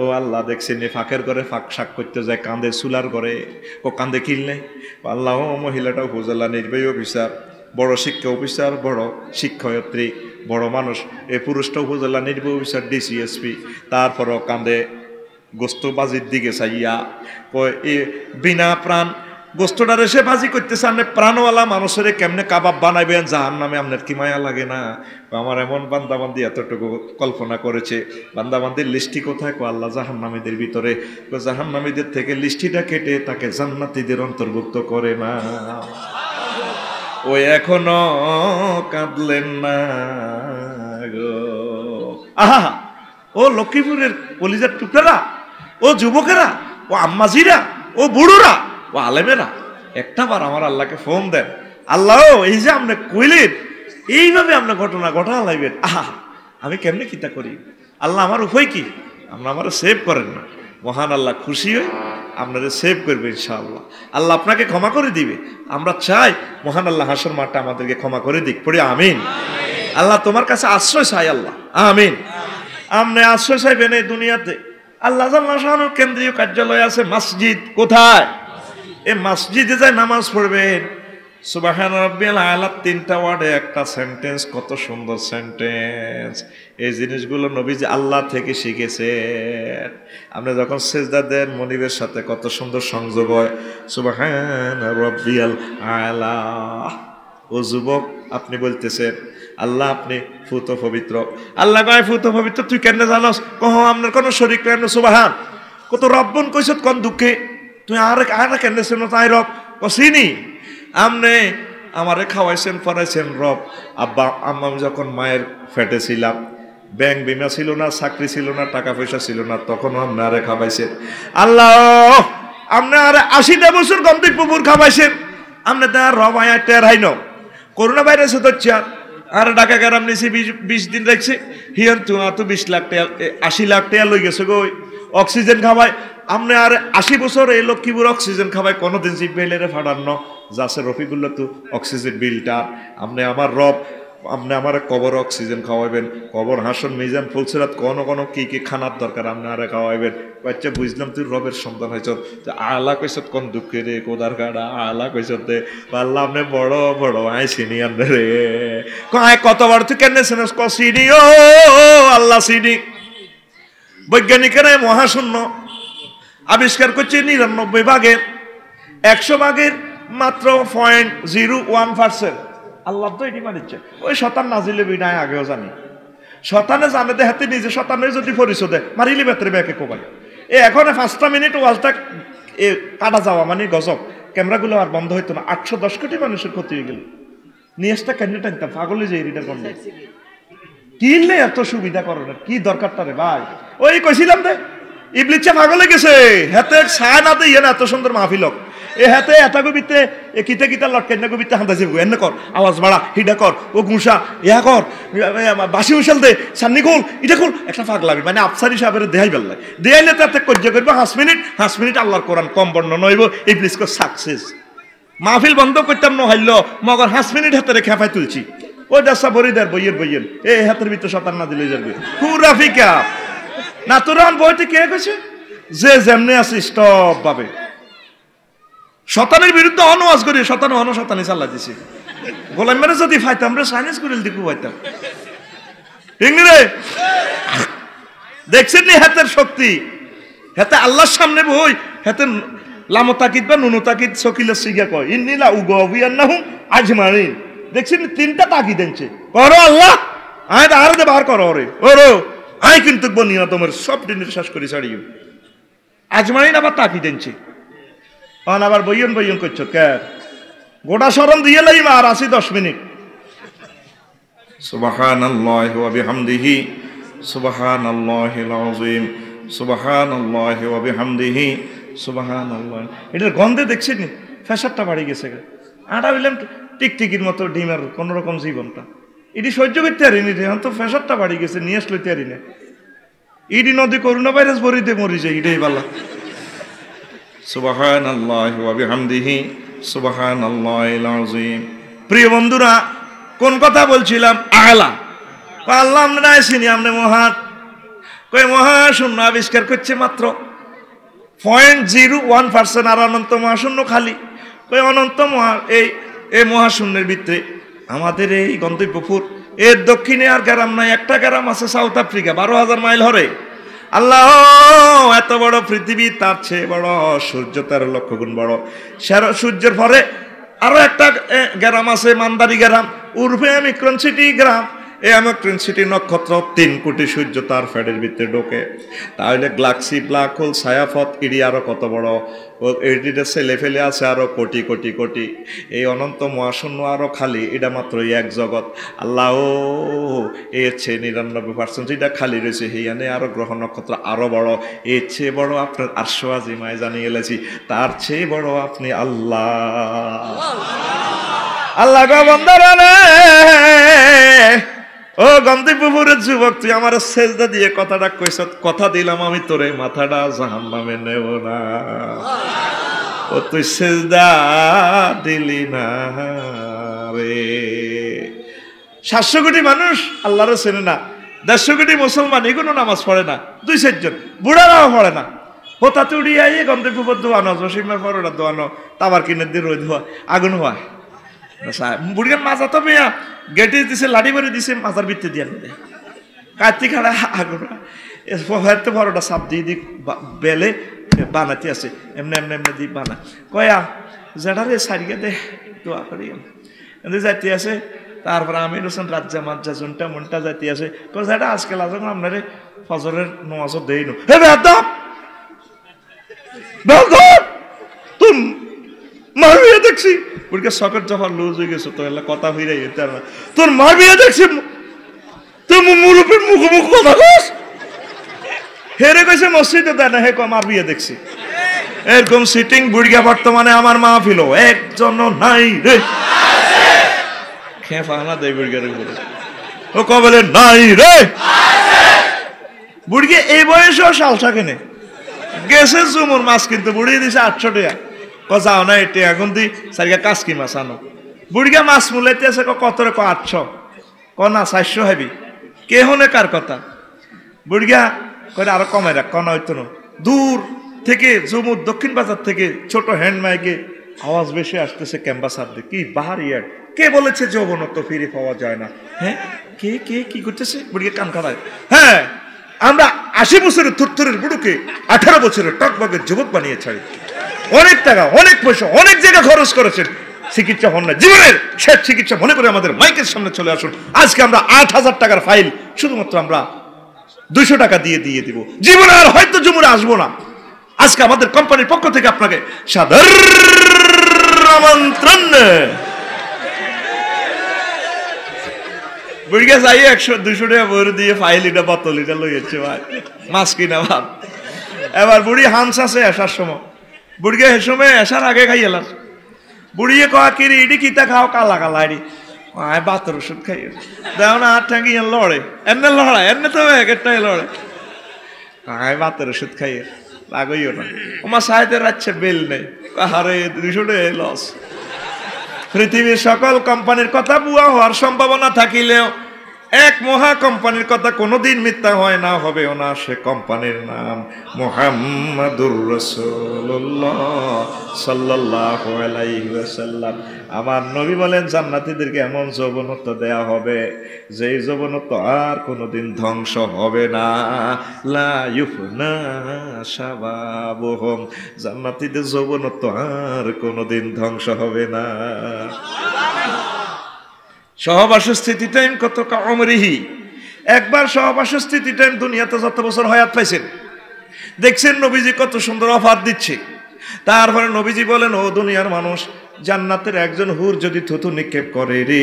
A: ও আল্লাহ দেখছেন ফাঁকের ঘরে ফাঁক শাক করতে যায়, কান্দে চুলার ঘরে, ও কান্দে কিনলে আল্লাহ। ও মহিলাটা উপজেলা নির্বাহী অফিসার, বড় শিক্ষা অফিসার, বড় শিক্ষয়িত্রী, বড় মানুষ। এই পুরুষটা উপজেলা নির্বাহী অফিসার, ডিসিএসপি। তারপরও কান্দে গোস্তবাজির দিকে চাইয়া, এ বিনা প্রাণ গোস্তটারে সে বাজি করতেছে। আপনি প্রাণওয়ালা মানুষের কেমনে কাবাব বানাইবেন জাহান নামে, আপনার কি মায়া লাগে না? আমার এমন বান্দাবান্দি এতটুকু কল্পনা করেছে, বান্দাবান্দির লিস্টি কোথায়? আল্লাহ জাহান্নামীদের ভিতরে, জাহান্নামীদের থেকে লিস্টিটা কেটে তাকে জান্নাতীদের অন্তর্ভুক্ত করে না। ওই এখনো কাঁদলেন না গো। আহা, ও লক্ষ্মীপুরের কলিজার টুকরারা, ও যুবকেরা, ও আম্মাজিরা, ও বুড়োরা, ও আলেমেরা, একটা বার আমার আল্লাহকে ফোন দেন। আল্লাহ এই যে আপনি কইলেন, এইভাবে আপনার ঘটনা ঘটা লাইবেন। আহা, আমি কেমনে কিতা করি? আল্লাহ আমার উপায় কি? আপনার আমার সেভ করেন না। মহান আল্লাহ খুশি হয়ে আপনারা সেভ করবে ইনশাআল্লাহ। আল্লাহ আপনাকে ক্ষমা করে দিবে। আমরা চাই মহান আল্লাহ হাসর মাঠে আমাদেরকে ক্ষমা করে দিক, পড়ে আমিন। আল্লাহ তোমার কাছে আশ্রয় চাই আল্লাহ, আমিন। আপনি আশ্রয় চাইবেন এই দুনিয়াতে। আল্লাহ জাল্লাহু শাআনুর কেন্দ্রীয় কার্যালয় আছে মসজিদ, কোথায়? এই মসজিদে যায় নামাজ পড়বেন। সুবহান রাব্বিয়াল আলা, 3টা ওয়ার্ডে একটা সেন্টেন্স, কত সুন্দর সেন্টেন্স। এই জিনিসগুলো নবীজি আল্লাহ থেকে শিখেছেন। আপনি যখন সিজদা দেন মনিবের সাথে কত সুন্দর সংযোগ হয়, সুবহান রাব্বিয়াল আলা। ও যুবক, আপনি বলতেছেন আল্লাহ আপনি ফুত পবিত্র। আল্লাহ কয় ফুত পবিত্র তুই কেন জানোস? কহ আপনার কোনো শরীক নাই। সুবহান। কত রব্বন কইছত কোন দুঃখে তুই আর কেন শুনো তাই রব কসিনি। আমনে আমারে খাওয়াইছেন পড়াইছেন রব। আব্বা আম্মা যখন মায়ের ফেটে ছিলাম, ব্যাংক বিমা ছিল না, চাকরি ছিল না, টাকা পয়সা ছিল না, তখনও আপনারে খাওয়াইছেন। আল্লাহ আপনার 80টা বছর গন্তব্যপুর খাওয়াইছেন। আপনি তার রব আয়া টের হাইন করোনা ভাইরাসে তো আর ঢাকা গ্রাম নিয়েছি 20 দিন রাখছে। হিয়ার তো 20 লাখ টাকা 80 লাখ টাকা লই গেছে গো অক্সিজেন খাওয়ায়। আপনি আর 80 বছর এই লক্ষ্মীপুর অক্সিজেন খাওয়ায় কোনোদিন জিপ বেলেরে ফাটান্ন যাচ্ছে রফিকুল্লাহ তো অক্সিজেন বিলটা। আপনি আমার রব, আপনি আমার কবর অক্সিজেন খাওয়াইবেন, কবর হাসন মিজান ফুলসিরাত কোন কোন কি কি খানার দরকার আপনি আরে খাওয়াইবেন। বাচ্চা বুঝলাম তুই রবের সন্তান হয়েছ। আলা কইসত কোন দুঃখে রে কোদার কাটা আলা কইসত দে পারলাম আপনি বড় বড় আই চিনি আনবে রে কয় কতবার তুই কেন শুনস ক চিনি ও আল্লাহ চিনি। বৈজ্ঞানিকেরা মহাশূন্য আবিষ্কার করছে 99 ভাগের 100 ভাগের মাত্র 0.01%। আল্লাহ তো এটি মানিচ্ছে। ওই শতান নাজিলে বিনায় আগেও জানি শতানে জানে দে হাতে নিজে শতানের যদি পরিচয় দেয় মারিলি বেতরে ব্যাকে কোবাই। এখন 5টা মিনিট ওয়াজটা কাটা যাওয়া মানে গজব। ক্যামেরাগুলো আর বন্ধ হইতো না। 810 কোটি মানুষের ক্ষতি হয়ে গেল। নিয়েসটা কেন টানতাম পাগলে যে এরিটার বন্ধ কিনলে এত সুবিধা করণের কি দরকারটা রে ভাই? ওই কইছিলাম দে ইবলিচ্ছা পাগলে গেছে হাতে ছায়া না দিয়ে এত সুন্দর মাহফিল এ হাতে এত গবিতে এ কিতে কিতা লটকেন না গবিতে হাঁদা যাবো এনে কর আওয়াজ বাড়া হিডা কর ও গুঁসা ইয়া কর বাসি উশাল দে সান্নি খোল এটা খোল একটা ফাঁক লাগবে মানে আফসারি সাহেবের দেহাই বেল্লাই দেয়াইলে তাতে কজ্জা করবো 5 মিনিট আল্লাহর কোরআন কম বর্ণনা নইব ইবলিস কো সাকসেস। মাহফিল বন্ধ করতাম নহল্য মগর 5 মিনিট হাতে খেপাই তুলছি ওই দাসা বরিদার বইয়ের এই হাতের ভিতরে শতান না দিলে যাবে পুরা ফিকা না তোরান বইতে কে কইছে যে যেমনে আছে স্টপ পাবে। শতানের বিরুদ্ধে অনওয়াজ করি শতান শতানি চাল্লা দিছে গোলাম মেরে যদি ফাইতাম রে সাইন্স করিল দিকু পাইতাম ঠিক রে। দেখছেন নি হাতের শক্তি হাতে আল্লাহর সামনে বই হাতে লামো তাকিদ বা নুনু তাকিদ সকিলের সিগা কয় ইন্নিলা উগবিয়ান্নাহুম আজমাইন। দেখছেন 3টা তাকিদ দেনছে করো আল্লাহ আয় আর দে বার করো রে ওরো আই কিন্তু বনিয়া তোমার সব দিন শেষ করি ছাড়িও আজমাইন আবার তাকি দেনছে অন আবার বইয়ন করছো কে গোটা শরম দিয়ে লাইম আর 10 মিনিট। সুবহানাল্লাহি ওয়া বিহামদিহি সুবহানাল্লাহিল আযীম সুবহানাল্লাহি ওয়া বিহামদিহি সুবহানাল্লাহ। এটার গন্ধে দেখছেন নি ফ্যাশনটা বাড়ি গেছে আটা বললাম টিকটিকির মতো ডিমের কোন রকম জীবনটা এটি সহ্য করতে পারিনি রে তো ফ্যাশনটা বাড়ি গেছে নিয়ে আসলে পারি না ইডি নদী করোনা ভাইরাস বরিতে মরি যায় এটাই বালা। সুবহানাল্লাহি ওয়া বিহামদিহি সুবহানাল্লাহিল আযীম। প্রিয় বন্ধুরা কোন কথা বলছিলাম? আলা আল্লাহ আমরা আসিনি আপনি মহান কই মহাশূন্য আবিষ্কার করছে মাত্র 0.01% আর অনন্ত মহাশূন্য খালি কই অনন্ত এই মহাশূন্যের ভিতরে আমাদের এই গন্তব্যপুর এর দক্ষিণে আর গ্রাম নাই একটা গ্রাম আছে সাউথ আফ্রিকা 12,000 মাইল হরে। আল্লাহ এত বড় পৃথিবী তার চেয়ে বড় সূর্য 13 লক্ষ গুণ বড় সূর্যের পরে আরো একটা গ্রাম আছে মান্দারি গ্রাম উর্ফে অমিক্রন সিটি গ্রাম। এই অমিক্রন সিটি নক্ষত্র 3 কোটি সূর্য তার ফ্যাডের ভিতরে ঢোকে তাহলে গ্যালাক্সি ব্ল্যাক হোল ছায়াপথ এটি আরো কত বড় এটিতে ছেলে ফেলে আছে আরো কোটি কোটি কোটি এই অনন্ত মহাশূন্য আরো খালি এটা মাত্র এক জগৎ। আল্লাহ এর চেয়ে 99% যেটা খালি রয়েছে সেইখানে আরো গ্রহ নক্ষত্র আরো বড় এর চেয়ে বড় আপনার আরশ আজিমায় জানিয়ে গেছি তার চেয়ে বড় আপনি আল্লাহ। আল্লাহ গো বন্দরা ও গন্তব্যপুরের যুবক তুই আমার সেজদা দিয়ে কথাটা কইছ কথা দিলাম আমি তোরে মাথাটা জাহান্নামে নেব না ও তুই সেজদা দিলি না রে। 700 কোটি মানুষ আল্লাহরও চেনে না, 150 কোটি মুসলমান এগুলো নামাজ পড়ে না, 2-4 জন, বুড়ারাও পড়ে না। হোতাতে উড়িয়ে আইয়ে গন্ধের পুকুর দোয়ানো, জসিমের পরোটা দোয়ানো, তাবার কিনে দিয়ে রোদ হওয়া, আগুন হওয়া। বুড়িয়ার মাজা তো মেয়া গেটে দিছে, লাড়ি মারি দিছে, মাজার ভিত্তি দিয়ে কার্তিক হাড়া আগুন হয়তো পরোটা সাপ দিয়ে দিক বেলে বানাতে আছে, এমনি এমনি এমনি দিয়ে বানা কয়া যেটা রে সারিয়ে দে দোয়া করি যাইতে আছে। তারপরে আমির হোসেন রাজ্জা মাজ্জা জুনটা মনটা যাইতে আছে, যেটা আজকাল যখন আপনার ফজরের নামাজও দেই নো হে বেয়াদব তুই মারবিয়া দেখছি ওরকে সকেট যখন লুজ হয়ে গেছে তো এলা কথা হইরাই তোর মারবিয়া দেখছি, তুই মুরুপের মুখোমুখ কথা কস। হেরে কইছে মসজিদে দেয় না, হে মারবিয়া দেখছি। এরকম সিটিং বুড়িয়া বর্তমানে আমার মাহফিল একজন নাই রে, খেয়ে ফানা দেয় বুড়িয়ার উপরে, ও কবলে নাই রে। বুড়িয়া এই বয়সেও শালসা কেনে গেছে জুমুর মাছ কিনতে, বুড়িয়ে দিছে 800 টাকা। যাও না এটি এখন তুই সারিয়া কাজকি মাছ আনো। বুড়িয়া মাছ মূলাইতে আছে কত রে, 800, না 400 হবি, কে হনে কার কথা। বুড়িয়া কয়ে আরো কমে রাখ, কনা হইতো না। দূর থেকে জুমুর দক্ষিণ বাজার থেকে ছোট হ্যান্ড মাইকে আওয়াজ বেশি আসতেছে ক্যাম্পাসার দিকে, কি বাহার ইয়ার, কে বলেছে যৌবনত্ব ফিরে পাওয়া যায় না? হ্যাঁ কে কে কি করতেছে? বুড়িয়া কান খাড়ায়, হ্যাঁ আমরা 80 বছরের থুরথুরের বুড়োকে 18 বছরের টকবগের যুবক বানিয়ে ছাড়ি। অনেক টাকা, অনেক পয়সা, অনেক জায়গা খরচ করেছেন, চিকিৎসা হন না, জীবনের শেষ চিকিৎসা মনে করে আমাদের মাইকের সামনে চলে আসুন। আজকে আমরা 8000 টাকার ফাইল শুধুমাত্র আমরা 200 টাকা দিয়ে দিব। জীবনে আর হয়তো জুমুরে আসবো না। আজকে আমাদের কোম্পানির পক্ষ থেকে আপনাকে সাদর আমন্ত্রণ। বুড়িয়া যাই 100-200 টাকা ভরে দিয়ে ফাইল এটা বোতল এটা লইয়েছে ভাই, মাছ কিনা ভাব। এবার বুড়ি হামস আছে আসার সময়, বুড়িয়া এ সময় আসার আগে খাই এলাম। বুড়িয়ে কয়া কিরি ইডি কিতা খাও, কালা কালা ইডি আয় বাতের ওষুধ খাই দেও না, 8 ঠ্যাঙ্গি লড়ে এমনি লড়ায়, এমনি তো একটাই লড়ে, আয় বাতের ওষুধ খাইয়ে লাগইও না। আমার সাহেবের রাখছে বেল নেই, আরে 200 টাকা লস। পৃথিবীর সকল কোম্পানির কথা বুয়া হওয়ার সম্ভাবনা থাকিলেও এক মহা কোম্পানির কথা কোনোদিন মিথ্যা হয় না, হবেও না। সে কোম্পানির নাম মুহাম্মাদুর রাসূলুল্লাহ সাল্লাল্লাহু আলাইহি ওয়াসাল্লাম। আমার নবী বলেন জান্নাতীদেরকে এমন যৌবনত্ব দেয়া হবে যেই যৌবনত্ব আর কোনোদিন ধ্বংস হবে না। লা ইউফনা শাবাবুহুম, জান্নাতীদের যৌবনত্ব আর কোনোদিন ধ্বংস হবে না। সহবাস স্থিতি টাইম কত কামরিহি, একবার সহবাস স্থিতি টাইম দুনিয়াতে যত বছর হায়াত পাইছেন দেখছেন নবীজি কত সুন্দর অফার দিচ্ছে। তারপরে নবীজি বলেন, ও দুনিয়ার মানুষ, জান্নাতের একজন হুর যদি থুতু নিক্ষেপ করে রে,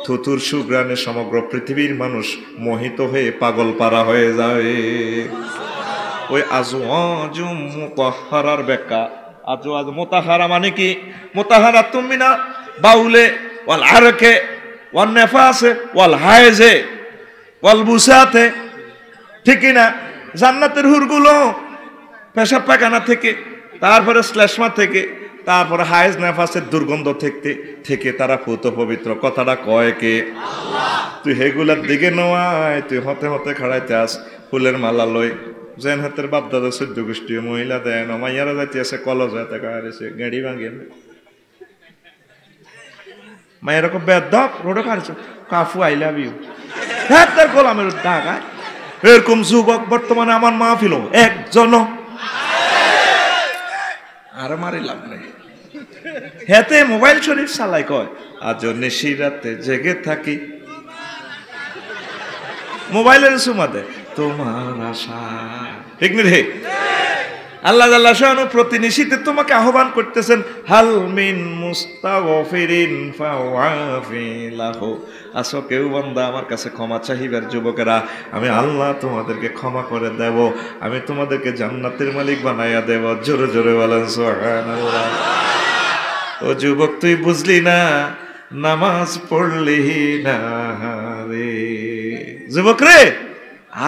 A: থুতুর সুগ্রানে সমগ্র পৃথিবীর মানুষ মোহিত হয়ে পাগল পারা হয়ে যাবে। ওই আজওয়াজুম মুতাহহারার ব্যাখ্যা, আজওয়াজ মুতাহহারা মানে কি? মুতাহহারা তুমিনা বাউলে ওয়াল আরকে ওয়াল নেফাসে ওয়াল হায়েজে ওয়াল বুসাতে, ঠিক না? জান্নাতের হুরগুলো পেশাব পায়খানা থেকে, তারপরে শ্লেষ্মা থেকে, তারপরে হায়েজ নেফাসের দুর্গন্ধ থেকে তারা পুত পবিত্র। কথাটা কয় কে? তুই হেগুলার দিকে নয়, তুই হতে হতে খাড়াইতে আস ফুলের মালা লই, যেন হাতের বাপ দাদা 14 গোষ্ঠী মহিলা দেন মাইয়ারা যাইতে আছে কলজ হাতে কাছে গাড়ি ভাঙে মায়ের এরকম বেদব রোডে কারছ কাফু আই লাভ ইউ, হ্যাঁ তার গোলামের ঢাকায়। এরকম যুবক বর্তমানে আমার মাহফিল একজন আর মারি লাভ নেই। হেতে মোবাইল শরীফ চালাই কয়, আজ নিশি রাতে জেগে থাকি, মোবাইলের সুমা দে তোমার আশা, ঠিক নি রে? আল্লাহ জাল্লা শানু প্রতি নিশিতে তোমাকে আহ্বান করতেছেন, হাল মিন মুস্তাগফিরিন ফাওয়াফি লাহু, আসো কেউ বান্দা আমার কাছে ক্ষমা চাহিবার যুবকেরা, আমি আল্লাহ তোমাদেরকে ক্ষমা করে দেব, আমি তোমাদেরকে জান্নাতের মালিক বানাইয়া দেব। জোরে জোরে বলেন সুবহানাল্লাহ। ও যুবক তুই বুঝলি না, নামাজ পড়লি না রে। যুবক রে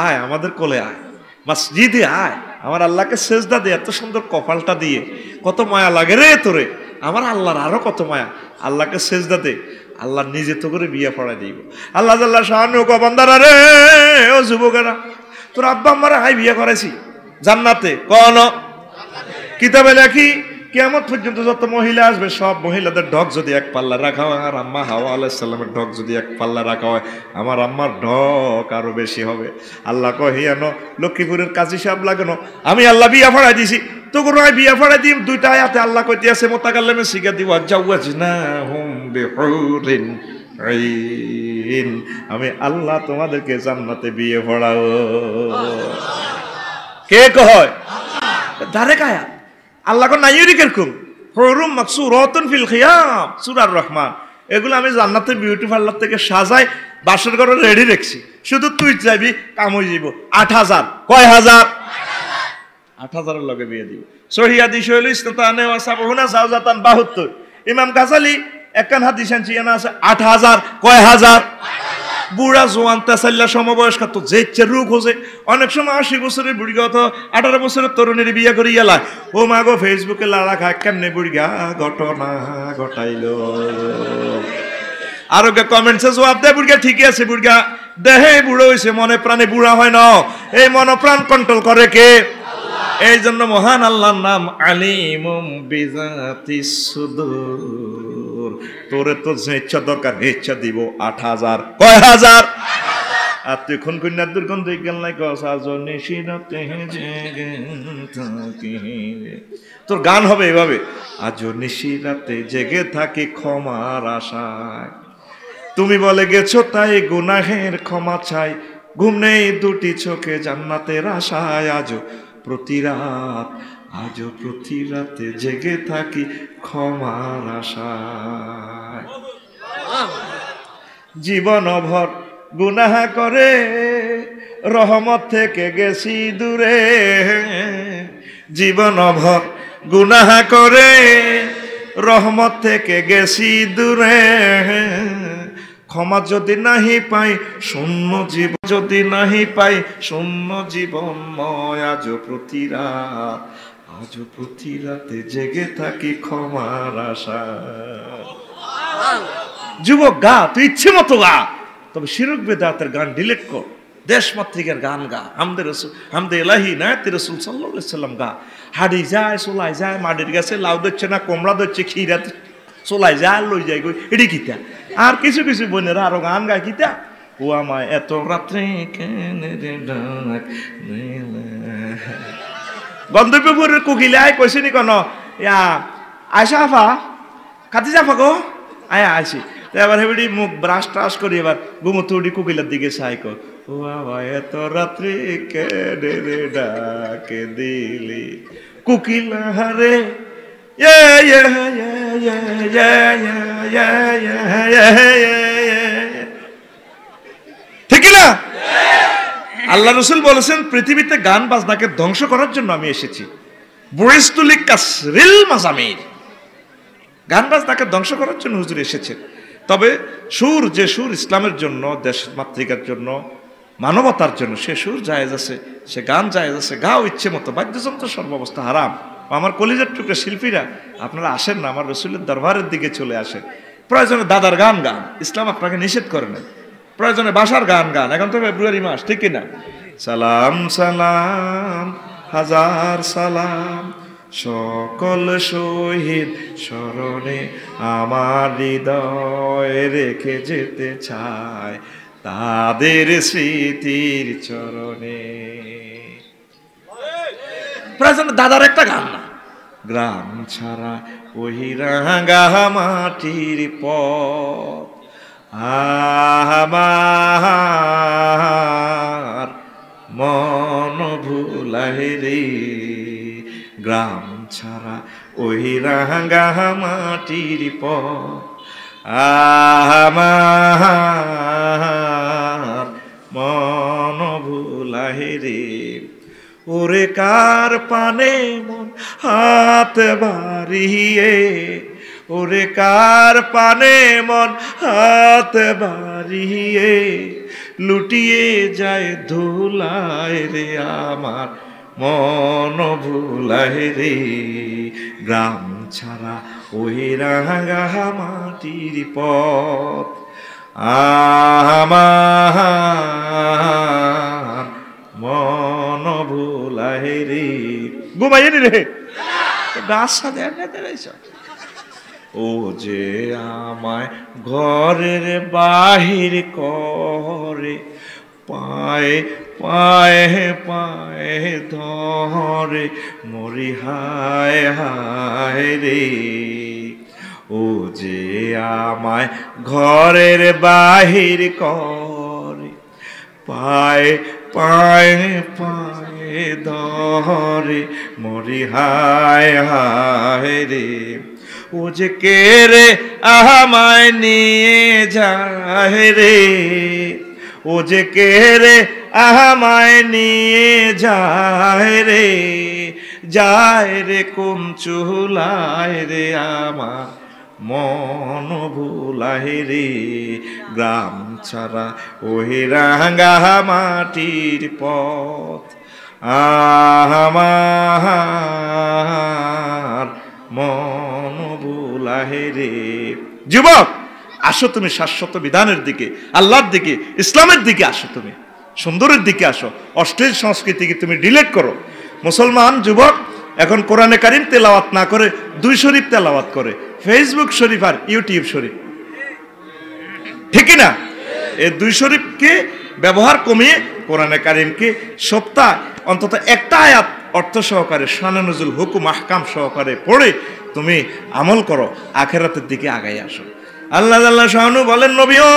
A: আয় আমাদের কোলে আয়, মসজিদে আয়, আমার আল্লাহকে সেজদা দে। এত সুন্দর কপালটা দিয়ে কত মায়া লাগে রে তোরে, আমার আল্লাহর আরো কত মায়া। আল্লাহকে সেজদা দে, আল্লাহ নিজে তো করে বিয়ে পড়াই দিব। আল্লাহ জাল্লা শাহানু কো বান্দারা রে, ও যুবকেরা, তোর আব্বা আম্মারা হাই বিয়ে করাইছি জান্নাতে, কোন কিতাবে লেখি কিয়ামত পর্যন্ত যত মহিলা আসবে সব মহিলাদের ঢক যদি এক পাল্লা রাখা হয়, আর আম্মা হাওয়া আলাইহিস সালামের ঢক যদি এক পাল্লা রাখা হয়, আমার আম্মার ঢক আরো বেশি হবে। আল্লাহ কহিয়ানো লক্ষ্মীপুরের কাজী সাহেব লাগানো, আমি আল্লাহ বিয়া ফড়াই দিছি, তো কোনো বিয়া ফড়াই দিম। দুইটা আয়াতে আল্লাহ কইতে আছে মুতাকাল্লিমে শিখা দিব, জাওয়াজনাহুম বিহুরিন আইন, আমি আল্লাহ তোমাদেরকে জান্নাতে বিয়ে পড়াও। কে কয়? ডাইরেক্ট আয়াত। আল্লাহ কোন নাই কিরকম হুরুম মাকসুরাতুন ফিল খিয়াম, সূরা রহমান। এগুলো আমি জান্নাতের বিউটি পার্লার থেকে সাজাই বাসর ঘরে রেডি রাখছি, শুধু তুই যাবি কাম হয়ে যাব। 8,000 কয় হাজার? 8,000 এর লগে বিয়ে দিব। সহিহ হাদিস হইল ইসতাতানে ওয়া সাবহুনা জাওজাতান 72। ইমাম গাজালি একখান হাদিস আনছি, এনা আছে 8,000 কয় হাজার? বুড়া জোয়ান তেসাল্লা সমবয়স্ক তো যে ইচ্ছে রোগ হচ্ছে। অনেক সময় 80 বছরের বুড়ি গত 18 বছরের তরুণীর বিয়ে করে এলা, ও মাগো ফেসবুকে লাড়া খায় কেমনে বুড়িগা ঘটনা ঘটাইল। আরো কমেন্টসে জবাব দেয় বুড়িগা ঠিকই আছে, বুড়িগা দেহে বুড়ো হয়েছে, মনে প্রাণে বুড়া হয় না। এই মন প্রাণ কন্ট্রোল করে কে? এই জন্য মহান আল্লাহর নাম আলিমুম বিজাতিস সুদূর। তোরে তো যে ইচ্ছা দরকার ইচ্ছা দিব। 8,000 কয় হাজার? আর তুই খুন কন্যার দুর্গন্ধ গেল নাই কসাজনে শিরতে জেগে থাকি। তোর গান হবে এভাবে, আজ নিশিরাতে জেগে থাকি ক্ষমার আশায়, তুমি বলে গেছো তাই গুনাহের ক্ষমা চাই, ঘুম নেই দুটি চোখে জান্নাতের আশায়, আজও প্রতি রাতে জেগে থাকি ক্ষমার আশায়। জীবন ভর গুনাহ করে রহমত থেকে গেছি দূরে, জীবন ভর গুনাহ করে রহমত থেকে গেছি দূরে, ক্ষমা যদি নাহি পাই শূন্য জীবন, যদি নাহি পাই শূন্য জীবন ময়, আজও প্রতি রাতে জেগে থাকি ক্ষমার আশা। যুবক গা, তুই ইচ্ছে মতো গা, তবে শিরক বেদাতের গান ডিলিট কর, দেশমাতৃকের গান গা, হামদে এলাহি নায়াতে রাসূল সাল্লাল্লাহু আলাইহি সাল্লাম গা। হাড়ি যায় চলাই যায়, মাটির গাছে লাউ ধরছে না কোমড়া ধরছে, খিরা চলাই যায় লই যায় গই, এটি কিতা। আর কিছু কিছু বোনেরা আরো গান গায় কিতা, ও আমায় এত রাত্রে কেনে রে ডাক গন্তব্যপুরের কুকিলাই কইছে নি কোন ইয়া আয়সা আফা কাটি যাফা গো আয়া আইসি। এবার হেবড়ি মুখ ব্রাশ ট্রাশ করি এবার গুমতুড়ি কুকিলের দিকে চাই কো, ও আমায় এত রাত্রে কেনে রে ডাকে দিলি কুকিল হারে। ঠিক না? আল্লাহ রসুল বলেছেন পৃথিবীতে গান বাজনাকে ধ্বংস করার জন্য আমি এসেছি। বুরিস্তুলিক কাসরিল মাজামির, গান বাজনাকে ধ্বংস করার জন্য হুজুর এসেছেন। তবে সুর, যে সুর ইসলামের জন্য, দেশ মাতৃকার জন্য, মানবতার জন্য, সে সুর জায়েজ আছে, সে গান জায়েজ আছে। গাও ইচ্ছে মতো, বাদ্যযন্ত্র সর্বাবস্থা হারাম। আমার কলিজার টুকরা শিল্পীরা, আপনারা আসেন না আমার রসুলের দরবারের দিকে চলে আসেন। প্রয়োজনে দাদার গান গান, ইসলাম আপনাকে নিষেধ করে না। প্রয়োজনে বাসার গান গান, এখন তো ফেব্রুয়ারি মাস, ঠিক কিনা? সালাম সালাম হাজার সালাম সকল শহীদ স্মরণে, আমার হৃদয় রেখে যেতে চায় তাদের স্মৃতির চরণে। প্রয়োজনে দাদার একটা গান না। গ্রাম ছাড়া ওই রাঙা মাটির পথ আমার মন ভুলাই রে, গ্রাম ছাড়া ওই রাঙা মাটির পথ আমার মন ভুলাই রে। ওরে কার পানে মন হাত বাড়িয়ে, ওরে কার পানে মন হাত বাড়িয়ে, লুটিয়ে যায় ধুলায় রে আমার মন ভুলায় রে। গ্রাম ছাড়া ওই রাঙা মাটির পথ আমার মন ভুলায় রে। ঘুমাইয়ে নি রে রাস্তা দেয়। ও যে আমায় ঘরের বাহির করে, পায়ে পায়ে পায়ে ধরে, মরি হায় হায় রে। ও যে আমায় ঘরের বাহির করে, পায়ে পায়ে পায়ে ধরে, মরি হায় হায় রে। ও যে কে রে আমায় নিয়ে যায় রে, ও যে কে রে আমায় নিয়ে যায় রে, যায় রে কোন চুলায় রে আমার মন ভুলায় রে। গ্রাম ছাড়া ওই রাঙা মাটির পথ আমার মন ভুলায় রে। যুবক আসো তুমি শাশ্বত বিধানের দিকে, আল্লাহর দিকে, ইসলামের দিকে আসো, তুমি সুন্দরের দিকে আসো। অশ্লীল সংস্কৃতিকে তুমি ডিলিট করো। মুসলমান যুবক এখন কোরআনে কারিম তেলাওয়াত না করে 2 শরীফ তেলাওয়াত করে, ফেসবুক শরীফ আর ইউটিউব শরীফ, ঠিক না? এই 2 শরীফকে ব্যবহার কমিয়ে কোরআনে কারিমকে সপ্তাহ অন্তত একটা আয়াত অর্থ সহকারে, শানে নুজুল, হুকুম, আহকাম সহকারে পড়ে তুমি আমল করো, আখিরাতের দিকে আগাই আসো। আল্লাহ আল্লাহ শাহানু বলেন, নবীও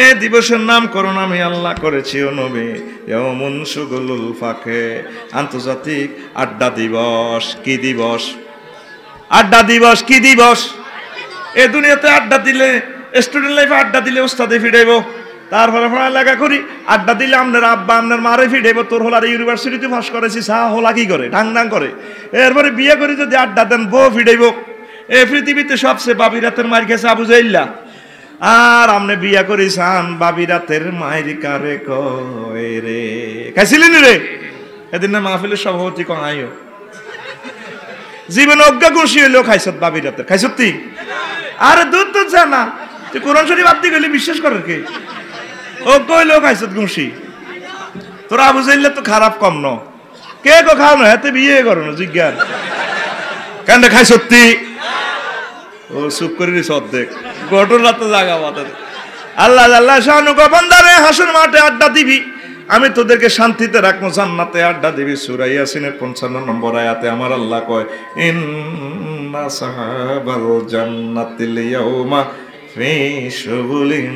A: এ দিবসের নামকরণ আমি আল্লাহ করেছি ও নবী, ইয়াউমুন শুগুলুল ফাকে, আন্তর্জাতিক আড্ডা দিবস। কি দিবস? আড্ডা দিবস। কি দিবস? এ দুনিয়াতে আড্ডা দিলে, স্টুডেন্ট লাইফে আড্ডা দিলে ওস্তাদে ফিরাইব, তারপরে পড়ালেখা করি আড্ডা দিলে আপনার আব্বা আপনার মারে ফিরাইব, তোর হলার ইউনিভার্সিটিতে পাস করেছি, সাহা হোলা কি করে ঢাং ঢাং করে। এরপরে বিয়ে করি যদি আড্ডা দেন বউ ফিরাইব। এ পৃথিবীতে সবচেয়ে বাবি রাতের মার খেয়েছে আবু জাইল্লা, আর আমনে বিয়া করি সান বাবি রাতের মায়ের কারে কয় রে। খাইছিলেন রে এদিন না মাহফিলের সভাপতি কয় জীবনে অজ্ঞা খুশি হইলেও খাইছত বাবি রাতের, খাইছত তুই? আরে দুধ তো জানা তুই কোরআন শরীফ আপনি গেলে বিশ্বাস করার কে? অজ্ঞ হইলেও খাইছত খুশি। তোরা আবু জাইল্লা তো খারাপ কম ন, কে কো খাও না হাতে বিয়ে করো না জিজ্ঞান কেন খাইছত তুই? ও চুপ করে দিস অর্ধেক ঘটনা তো জাগা মাথা। আল্লাহ আল্লাহ শাহানু বান্দারে হাসর মাঠে আড্ডা দিবি, আমি তোদেরকে শান্তিতে রাখবো, জান্নাতে আড্ডা দিবি। সূরা ইয়াসিনের 55 নম্বর আয়াতে আমার আল্লাহ কয়, ইন্না সাহাবাল জান্নাতিল ইয়াউমা ফি শুগুলিন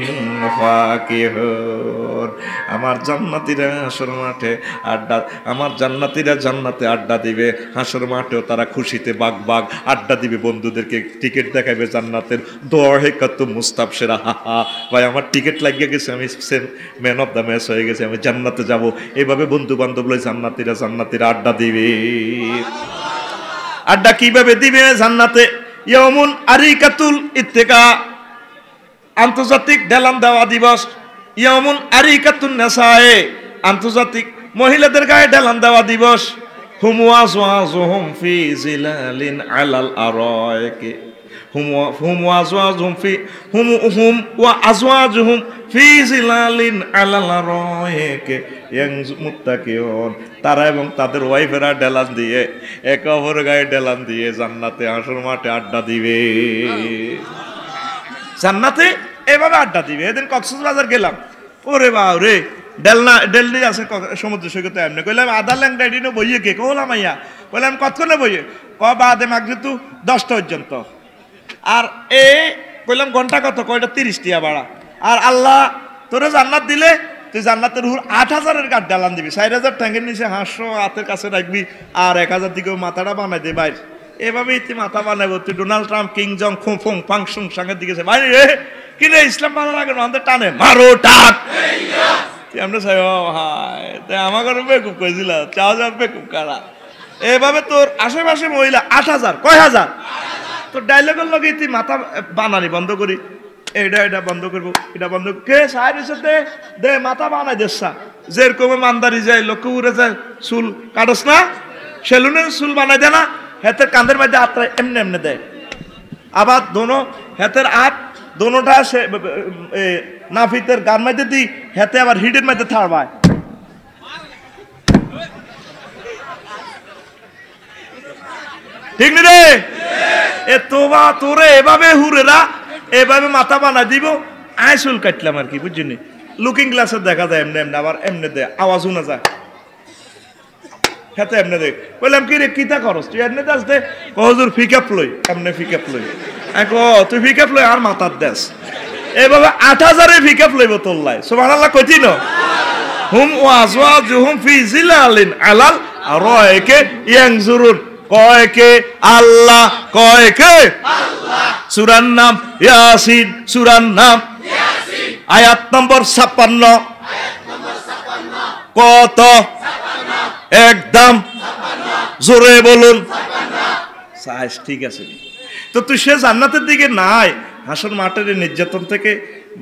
A: ফাকিহুন। আমার জান্নাতীরা হাসর মাঠে আড্ডা, আমার জান্নাতীরা জান্নাতে আড্ডা দিবে, হাসর মাঠেও তারা খুশিতে বাগ বাগ আড্ডা দিবে, বন্ধুদেরকে টিকিট দেখাবে জান্নাতের। দোহে কত মুস্তাবশিরা, হা হা ভাই আমার টিকিট লাগিয়ে গেছে, আমি ম্যান অফ দ্য ম্যাচ হয়ে গেছে, আমি জান্নাতে যাব। এইভাবে বন্ধু বান্ধব লই জান্নাতীরা আড্ডা দিবে। আড্ডা কিভাবে দিবে জান্নাতে? ইয়াউমুন আরিকাতুল ইত্তিকা, আন্তর্জাতিক ডেলান দেওয়া দিবস। ইয়াউমুন আরিকাতুন নিসায়ে, আন্তর্জাতিক মহিলাদের গায়ে ডেলান দেওয়া দিবস। হুম ওয়াজওয়াজুহুম ফি জিলালিন আলাল আরাইকি, হুম ওয়াজওয়াজুহুম ওয়া আজওয়াজুহুম ফি জিলালিন আলাল আরাইকি মুত্তাকিউন। তারা এবং তাদের ওয়াইফেরা ডেলান দিয়ে, একে অপরের গায়ে ডেলান দিয়ে জান্নাতে হাসর মাঠে আড্ডা দিবে। জান্নাতে এভাবে আড্ডা দিবে। এদিন কক্সবাজার গেলাম, ওরে বাউ রে ডেলনি আছে সমুদ্র সৈকতে, এমনি কইলাম আধা ল্যাংটা দিনও বইয়ে কে কলাম আইয়া, কইলাম কতক্ষণে বইয়ে ক বাদে মাগরে তু 10টা পর্যন্ত। আর এ কইলাম ঘন্টা কত, কয়টা 30 টিয়া ভাড়া। আর আল্লাহ তোরে জান্নাত দিলে তুই জান্নাতের হুর 8000-এর গাছ ডালান দিবি, 4000 ট্যাঙ্কের নিচে 500 হাতের কাছে রাখবি, আর 1000 দিকেও মাথাটা বানাই দে বাইর। এভাবেই তুই মাথা বানাবো। তুই ডোনাল্ড ট্রাম্প, কিং জং ফুং ফাংসুং সাংঘাত দিকে ভাই রে কিরে ইসলাম ভালো লাগে না, আমাদের টানে মারো টান। আমরা চাই ও হাই তাই আমাকে বেকুব করেছিল, চাও যাও বেকুব কারা। এভাবে তোর আশেপাশে মহিলা 8000, কয় হাজার, তোর ডায়লগের লগে তুই মাথা বানানি বন্ধ করি, এটা বন্ধ করবো, এটা বন্ধ কে সাহেবের সাথে দে মাথা বানাই দেশা। যেরকম মানদারি যায়, লক্ষ্য উড়ে যায়, চুল কাটস না, সেলুনের চুল বানাই দে না, হাতের কাঁধের মধ্যে আত্রা এমনি এমনি দেয়, আবার দোনো হাতের হাত দোনোটা সে নাফিতের গান মাইতে দি হাতে আবার হিডের মাইতে থাড়বায়। ঠিক নি রে? এ তোবা তোরে এভাবে হুরেরা এভাবে মাথা বানা দিব, আয় চুল কাটলাম আর কি, বুঝছিনি? লুকিং গ্লাসে দেখা যায় এমনি এমনি, আবার এমনি দেয় আওয়াজ শোনা যায়, হেতে এমনি দেখ। বললাম কি রে কিতা করস তুই? এমনি দাস দে। হুজুর ফিকাপ লই, এমনি ফিকাপ লই। তুই ফিকাপ লই আর মাথার দেশ এভাবে 8000 ফিকাপ লইব তোর লাই। সুবহানাল্লাহ কইতি ন? হুম ওয়াজওয়াজুহুম ফি জিলালিন আলাল আরাইকে ইয়ানজুরুন। কয় কে? আল্লাহ। কয় কে? আল্লাহ। সূরার নাম ইয়াসিন, সূরার নাম ইয়াসিন, আয়াত নম্বর 56। কত? একদম জোরে বলুন। সাইজ ঠিক আছে। তো তুই সে জান্নাতের দিকে নাই, হাসর মাঠের নির্যাতন থেকে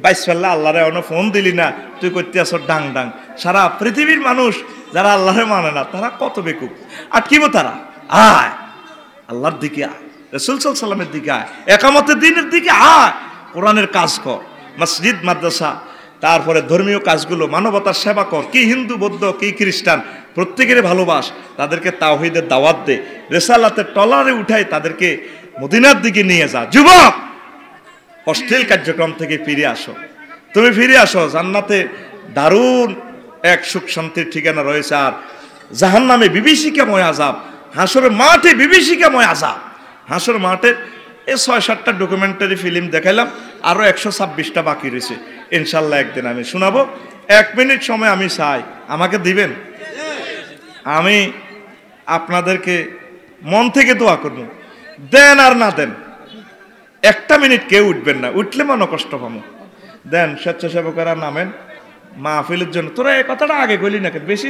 A: বাইশ ফেললা, আল্লাহরে অন্য ফোন দিলি না, তুই করতে আসো ডাং ডাং। সারা পৃথিবীর মানুষ যারা আল্লাহরে মানে না তারা কত বেকুব, আটকিব তারা। আয় আল্লাহর দিকে আয়, রাসূল সাল্লাল্লাহু আলাইহি ওয়াসাল্লামের দিকে আয়, একামতের দিনের দিকে আয়, কোরআনের কাজ কর, মসজিদ মাদ্রাসা, তারপরে ধর্মীয় কাজগুলো, মানবতার সেবা কর। কি হিন্দু বৌদ্ধ কি খ্রিস্টান প্রত্যেকের ভালোবাস, তাদেরকে তাওহীদের দাওয়াত দে, রিসালাতের টলারে উঠাই তাদেরকে মদিনার দিকে নিয়ে যা। যুবক, অশ্লীল কার্যক্রম থেকে ফিরে আসো, তুমি ফিরে আসো। জান্নাতে দারুণ এক সুখ শান্তির ঠিকানা রয়েছে, আর জাহান্নামে বিভীষিকাময় আযাব, হাসরের মাঠে বিভীষিকাময় আযাব। হাসর মাঠে এই ৬-৭টা ডকুমেন্টারি ফিল্ম দেখাইলাম, আরো ১২৬টা বাকি রয়েছে। ইনশাল্লাহ একদিন আমি শোনাবো। 1 মিনিট সময় আমি চাই, আমাকে দিবেন? আমি আপনাদেরকে মন থেকে দোয়া করব, দেন আর না দেন 1টা মিনিট কেউ উঠবেন না, উঠলে মনে কষ্ট পাবো। দেন, স্বেচ্ছাসেবকেরা নামেন মাহফিলের জন্য। তোরা এই কথাটা আগে কইলি না, বেশি